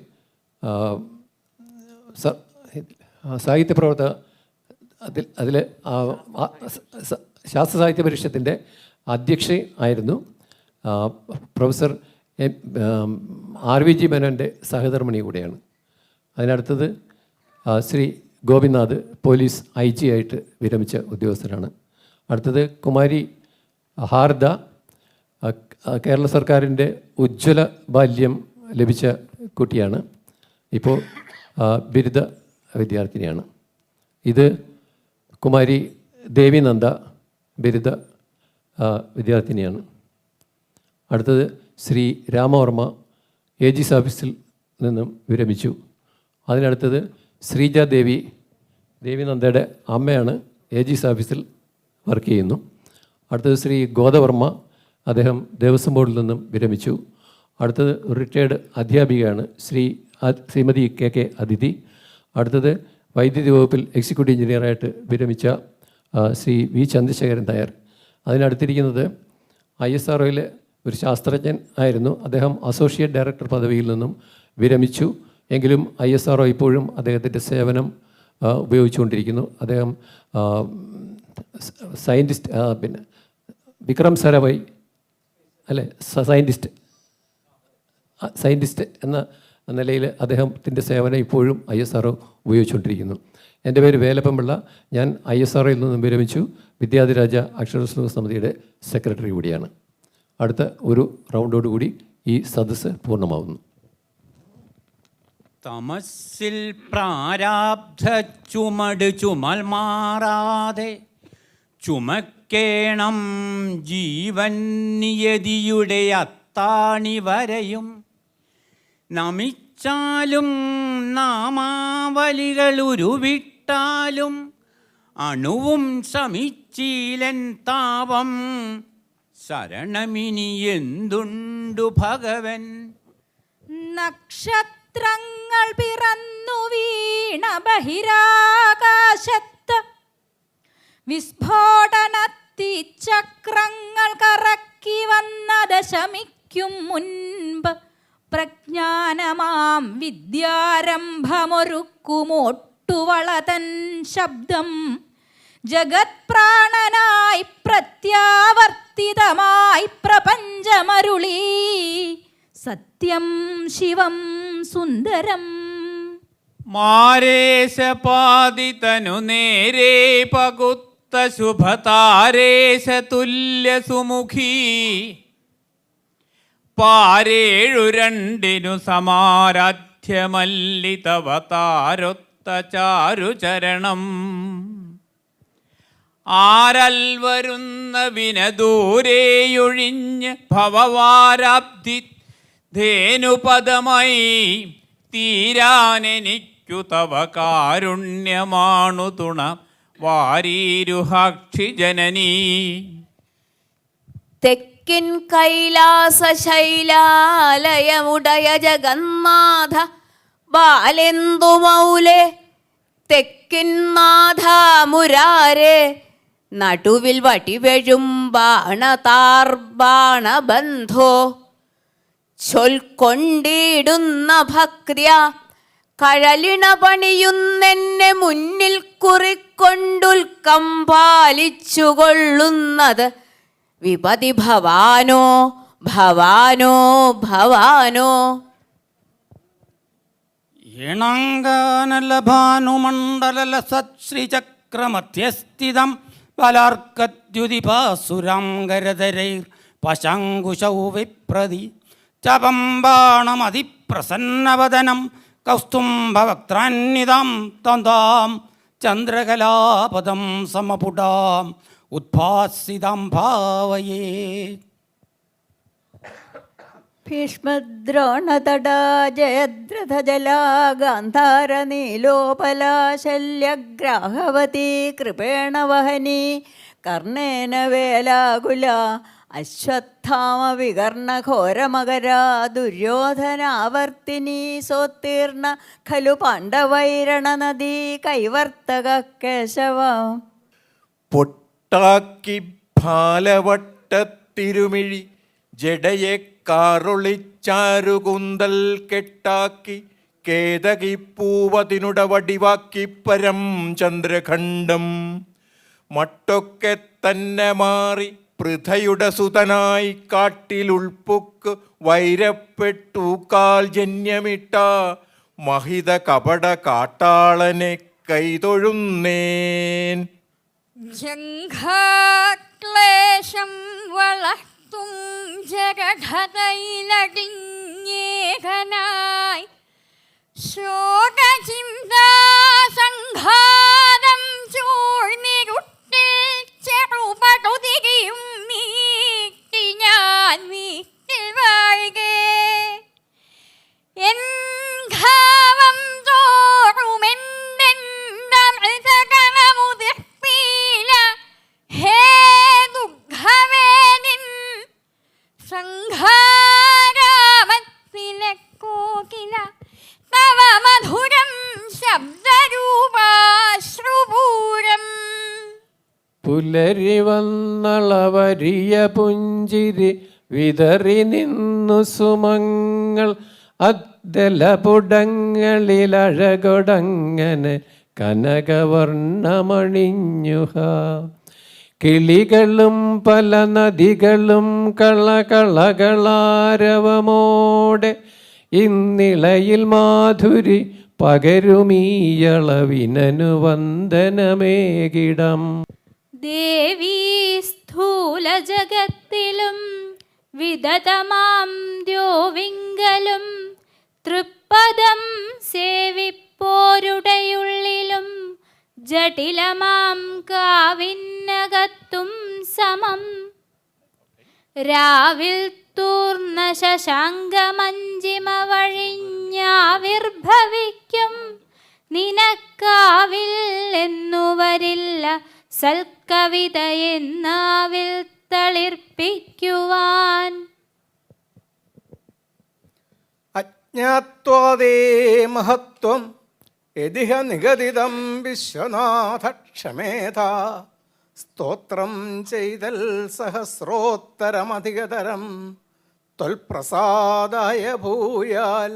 സാഹിത്യ പ്രവർത്തക അതിലെ ശാസ്ത്ര സാഹിത്യ പരിഷത്തിൻ്റെ അധ്യക്ഷ ആയിരുന്നു. പ്രൊഫസർ RVG മേനോൻ്റെ സഹധർമ്മിണി കൂടെയാണ്. അതിനടുത്തത് ശ്രീ ഗോപിനാഥ് പോലീസ് IG ആയിട്ട് വിരമിച്ച ഉദ്യോഗസ്ഥനാണ്. അടുത്തത് കുമാരി ഹാർദ കേരള സർക്കാരിൻ്റെ ഉജ്ജ്വല ബാല്യം ലഭിച്ച കുട്ടിയാണ്. ഇപ്പോൾ ബിരുദ വിദ്യാർത്ഥിനിയാണ്. ഇത് കുമാരി ദേവിനന്ദ ബിരുദ വിദ്യാർത്ഥിനിയാണ്. അടുത്തത് ശ്രീ രാമവർമ്മ AG's ഓഫീസിൽ നിന്നും വിരമിച്ചു. അതിനടുത്തത് ശ്രീജ ദേവിനന്ദയുടെ അമ്മയാണ് AG's ഓഫീസിൽ വർക്ക് ചെയ്യുന്നു. അടുത്തത് ശ്രീ ഗോദവർമ്മ, അദ്ദേഹം ദേവസ്വം ബോർഡിൽ നിന്നും വിരമിച്ചു. അടുത്തത് റിട്ടയേർഡ് അധ്യാപികയാണ് ശ്രീമതി KK അതിഥി. അടുത്തത് വൈദ്യുതി വകുപ്പിൽ എക്സിക്യൂട്ടീവ് എഞ്ചിനീയറായിട്ട് വിരമിച്ച ശ്രീ V ചന്ദ്രശേഖരൻ നായർ. അതിനടുത്തിരിക്കുന്നത് ISROയിലെ ഒരു ശാസ്ത്രജ്ഞൻ ആയിരുന്നു. അദ്ദേഹം അസോസിയേറ്റ് ഡയറക്ടർ പദവിയിൽ നിന്നും വിരമിച്ചു. എങ്കിലും ISRO ഇപ്പോഴും അദ്ദേഹത്തിൻ്റെ സേവനം ഉപയോഗിച്ചുകൊണ്ടിരിക്കുന്നു. അദ്ദേഹം സയൻറ്റിസ്റ്റ്, പിന്നെ വിക്രം സാരാഭായ് അല്ലേ, സയൻറ്റിസ്റ്റ് എന്ന നിലയിൽ അദ്ദേഹത്തിൻ്റെ സേവനം ഇപ്പോഴും ISRO ഉപയോഗിച്ചുകൊണ്ടിരിക്കുന്നു. എൻ്റെ പേര് വേലപ്പൻപിള്ള. ഞാൻ ISROയിൽ നിന്നും വിരമിച്ചു. വിദ്യാധിരാജ അക്ഷരശ്ലോക സമിതിയുടെ സെക്രട്ടറി കൂടിയാണ്. അടുത്ത ഒരു റൗണ്ടോടുകൂടി ഈ സദസ്സ് പൂർണ്ണമാവുന്നു. തമസ്സിൽ പ്രാരാബ്ധ ചുമൽ മാറാതെ ചുമക്കേണം ജീവൻ നിയതിയുടെ അത്താണി വരെയും. നമിച്ചാലും നാമാവലികൾ ഉരുവിട്ടാലും അണുവും ശമിച്ചീലൻ താപം. ശരണമിനി എന്തുണ്ടു ഭഗവൻ. നക്ഷത്രങ്ങൾ പിറന്നു വീണ ബഹിരാകാശത്ത് വിസ്ഫോടനത്തി ചക്രങ്ങൾ കറക്കി വന്നത് ശമിക്കും മുൻപ് പ്രജ്ഞാനമാം വിദ്യാരംഭമൊരുക്കുമൊട്ടുവളതൻ ശബ്ദം ജഗത് പ്രാണനായി പ്രത്യാവർത്തിതമായി പ്രപഞ്ചമരുളി സത്യം ശിവം സുന്ദരം. മാരേശപാതിതനു നേരേ പകുത്ത ശുഭതാരേശ തുല്യ സുമുഖി. പാരേഴു രണ്ടിനു സമാരാധ്യമല്ലിതവതാരൊത്ത ചാരുചരണം. ആരൽ വരുന്ന വിനദൂരേയൊഴിഞ്ഞ് ഭവവാരാബ്ധി ധേനുപദമായി തീരാനെനിക്കു തവ കാരുണ്യമാണു തുണ വാരീരുഹാക്ഷി ജനനീ. തെക്കിൻ കൈലാസ ശൈലാലയമുടയ ജഗന്നാഥ ബാലെന്തു മൗലേ തെക്കിൻ നാഥ മുരാരേ. നടുവിൽ വടിവെഴും ബാണബന്ധോ ചൊൽക്കൊണ്ടിടുന്ന ഭക്ര്യ കഴലിണ പണിയുന്നെന്നെ മുന്നിൽ കുറിക്കൊണ്ടുൽക്കം പാലിച്ചുകൊള്ളുന്നത് വിപതി ഭവാനോ ഭവാനോ ഭവാനോ. ഏണാങ്കാനലഭാനുമണ്ഡല സത്ശ്രീചക്രമധ്യസ്ഥിതം ബലാർക്കദ്യുതിപാസുരാം ഗരധരൈർ പശാങ്കുശൗ വിപ്രതി ചപംബാണമതിപ്രസന്നവദനം കൗസ്തുംഭവക്ത്രാന്വിതാം തന്താം ചന്ദ്രകലാപദം സമപുടാം ഉദ്ഭാസിതാം ഭാവയേ. ഭീഷ്മദ്രോണതടാ ജയദ്രഥജലാ ഗാന്ധാര നീലോപലാ ശല്യഗ്രാഹവതി കൃപേണ വഹനി കർണേന വേലാകുല അശ്വത്ഥാമ വികർണ ഘോരമകരാ ദുര്യോധനാവർത്തിനി സോത്തീർണ ഖലു പാണ്ഡവൈരണ നദീ കൈവർത്തക കേശവ. പൊട്ടാക്കി ഭാലവട്ടത്തിരുമിഴി ജഡയെ കാറൊളിച്ചാരുകുന്തൽ കെട്ടാക്കി കേതകി പൂവതിനുട വടിവാക്കി പരം ചന്ദ്രഖണ്ഡം മട്ടൊക്കെ തന്നെ മാറി പൃഥയുടെ സുതനായി കാട്ടിലുൾപ്പൊക്ക് വൈരപ്പെട്ടു കാൽ ജന്യമിട്ട മഹിത കപട കാട്ടാളനെ കൈതൊഴുന്നേൻ. ജംഘാക്ലേശം വളർത്തും ജഗധതയിലടിഞ്ഞേകനായി ശോകചിന്താസംഘാതം ചൂഴ്ന്നിരുട്ടിൽ ചെറുപടുതിയും നീട്ടി ഞാൻ വീട്ടിൽ വാഴുകേ. എൻ ഭാവം തോറുമെന്തെന്തമൃതകണമുതിർപ്പീല ഹേ ദുഃഖവേദിൻ സംഘാരാമത്തിലെ കോകില തവ മധുരം ശബ്ദരൂപാശ്രുപൂരം. പുലരി വന്നളവരിയ പുഞ്ചിരി വിതറി നിന്നു സുമങ്ങൾ അദ്ദലപുടങ്ങളിലഴകൊടങ്ങനെ കനകവർണ്ണമണിഞ്ഞുഹ. കിളികളും പല നദികളും കളകളകളാരവമോടെ ഇന്നിളയിൽ മാധുരി പകരുമീയളവിനു വന്ദനമേകിടം. ദേവീ സ്ഥൂല ജഗത്തിലും വിദതമാം ദ്യോവിങ്കലും തൃപ്പദം സേവിപ്പോരുടെയുള്ളിലും ജടിലമാം കാവിനകത്തും സമം. രാവിൽ തൂർന്ന ശശാങ്കമഞ്ചിമ വഴിഞ്ഞാവിർഭവിക്കും നിനക്കാവിൽ എന്നു വരില്ല സൽക്കവിത എന്നാവിൽ തളിർപ്പിക്കുവാൻ. അജ്ഞാത്വാദേ മഹത്വം യദിഹ നിഗദിതം വിശ്വനാഥ ക്ഷമേധ. സ്തോത്രം ചെയ്തൽ സഹസ്രോത്തരമധികതരം ത്വൽപ്രസാദായ ഭൂയാൽ.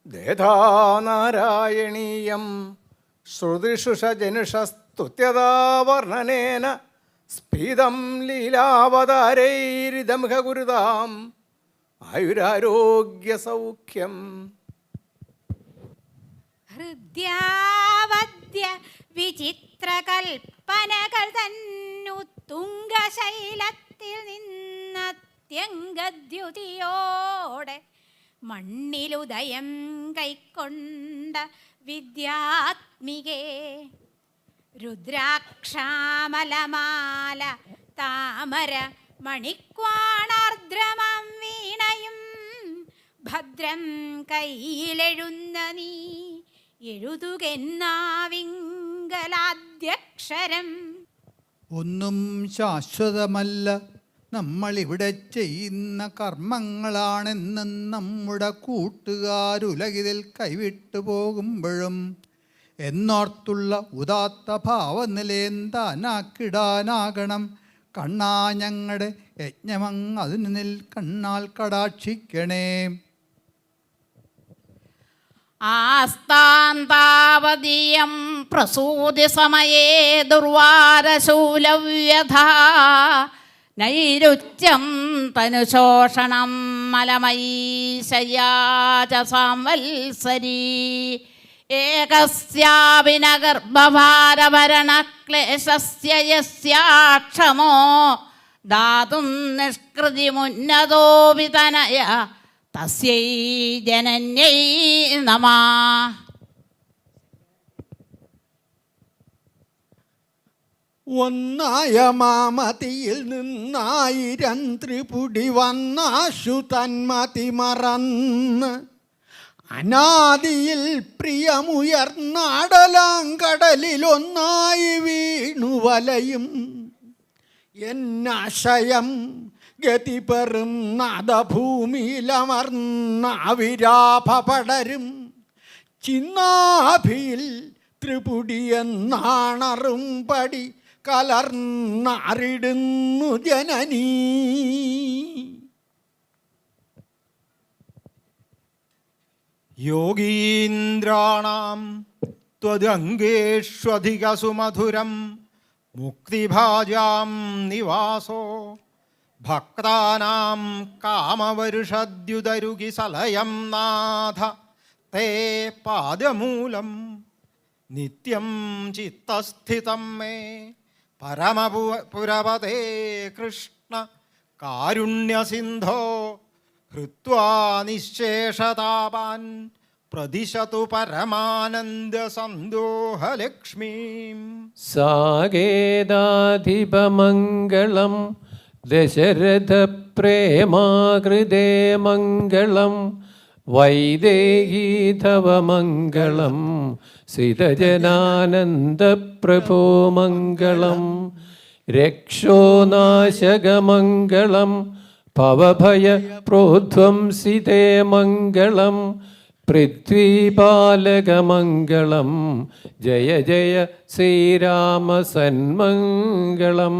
ദേധാനാരായണീയം ശ്രുതിഷുഷ ജനുഷസ്തുത്യതാ വർണ്ണനേന സ്ഫീതം ലീലാവതാരൈരിദംഹ ഗുരുതാം ആയുരാരോഗ്യ സൗഖ്യം. ഹൃദ്യാവദ്യ വിചിത്രകൽപ്പനകൾ തന്നുത്തുംഗശൈലത്തിൽ നിന്നത്യംഗദ്യുതിയോടെ മണ്ണിലുദയം കൈക്കൊണ്ട വിദ്യാത്മികേ. രുദ്രാക്ഷാമലമാല താമര മണിക്വാണാർദ്രമാം വീണയും ഭദ്രം കയ്യിലെഴുന്ന നീ എഴുതുകെന്നാവിങ്കലാദ്യക്ഷരം. ഒന്നും ശാശ്വതമല്ല, നമ്മളിവിടെ ചെയ്യുന്ന കർമ്മങ്ങളാണെന്നും നമ്മുടെ കൂട്ടുകാരുലകിതിൽ കൈവിട്ടു പോകുമ്പോഴും എന്നോർത്തുള്ള ഉദാത്ത ഭാവനിലേന്താനാക്കിടാനാകണം. കണ്ണാ ഞങ്ങളുടെ യജ്ഞമങ്ങ് അതിനു കണ്ണാൽ കടാക്ഷിക്കണേ. ആസ്താന്താവതീയം പ്രസൂതി സമയേ ദുർവാരശൂലവ്യഥ. നൈരുച്യം തനുശോഷണം മലമൈശയാച സംവത്സരീ. ഏകസ്യാവിനഗർഭഭാരഭരണക്ലേശസ്യ യസ്യാക്ഷമോ ദാതും നിഷ്കൃതിമുന്നതോപി തനയ തസ്യൈ ജനന്യൈ നമഃ. ഒന്നായ മാമതിയിൽ നിന്നായിരം ത്രിപുടി വന്നാശു തന്മതി മറന്ന് അനാദിയിൽ പ്രിയമുയർന്നാടലാങ്കടലിലൊന്നായി വീണു വലയും. എന്നാശയം ഗതിപെറും നാദഭൂമിയിലമർന്ന വിരാഭ പടരും ചിന്നാഭിയിൽ ത്രിപുടിയെന്നാണറും പടി കലർന്നറിടുന്നു ജനനീ. യോഗീന്ദ്രാണാം ത്വദംഗേഷ്വധികസുമധുരം മുക്തിഭാജാം നിവാസോ ഭക്താനാം കാമവരുഷദ്യുതരുകി സലയം നാഥ തേ പാദമൂലം നിത്യം ചിത്തസ്ഥിതം മേ പരമപുരപതേ കൃഷ്ണ കാരുണ്യസിന്ധോ ഹൃത്വാ നിശ്ശേഷതാപാൻ പ്രതിശതു പരമാനന്ദസന്തോഹലക്ഷ്മീം. സാകേതാധിപമംഗളം ദശരഥപ്രേമാകൃതേ മംഗളം വൈദേഹീധവ മംഗളം സിതജനാനന്ദപ്രഭോ മംഗളം രക്ഷോനാശകമംഗളം ഭവഭയ പ്രോധ്വംസിതേ മംഗളം പൃഥ്വീപാലകമംഗളം ജയ ജയ ശ്രീരാമ സന്മംഗളം.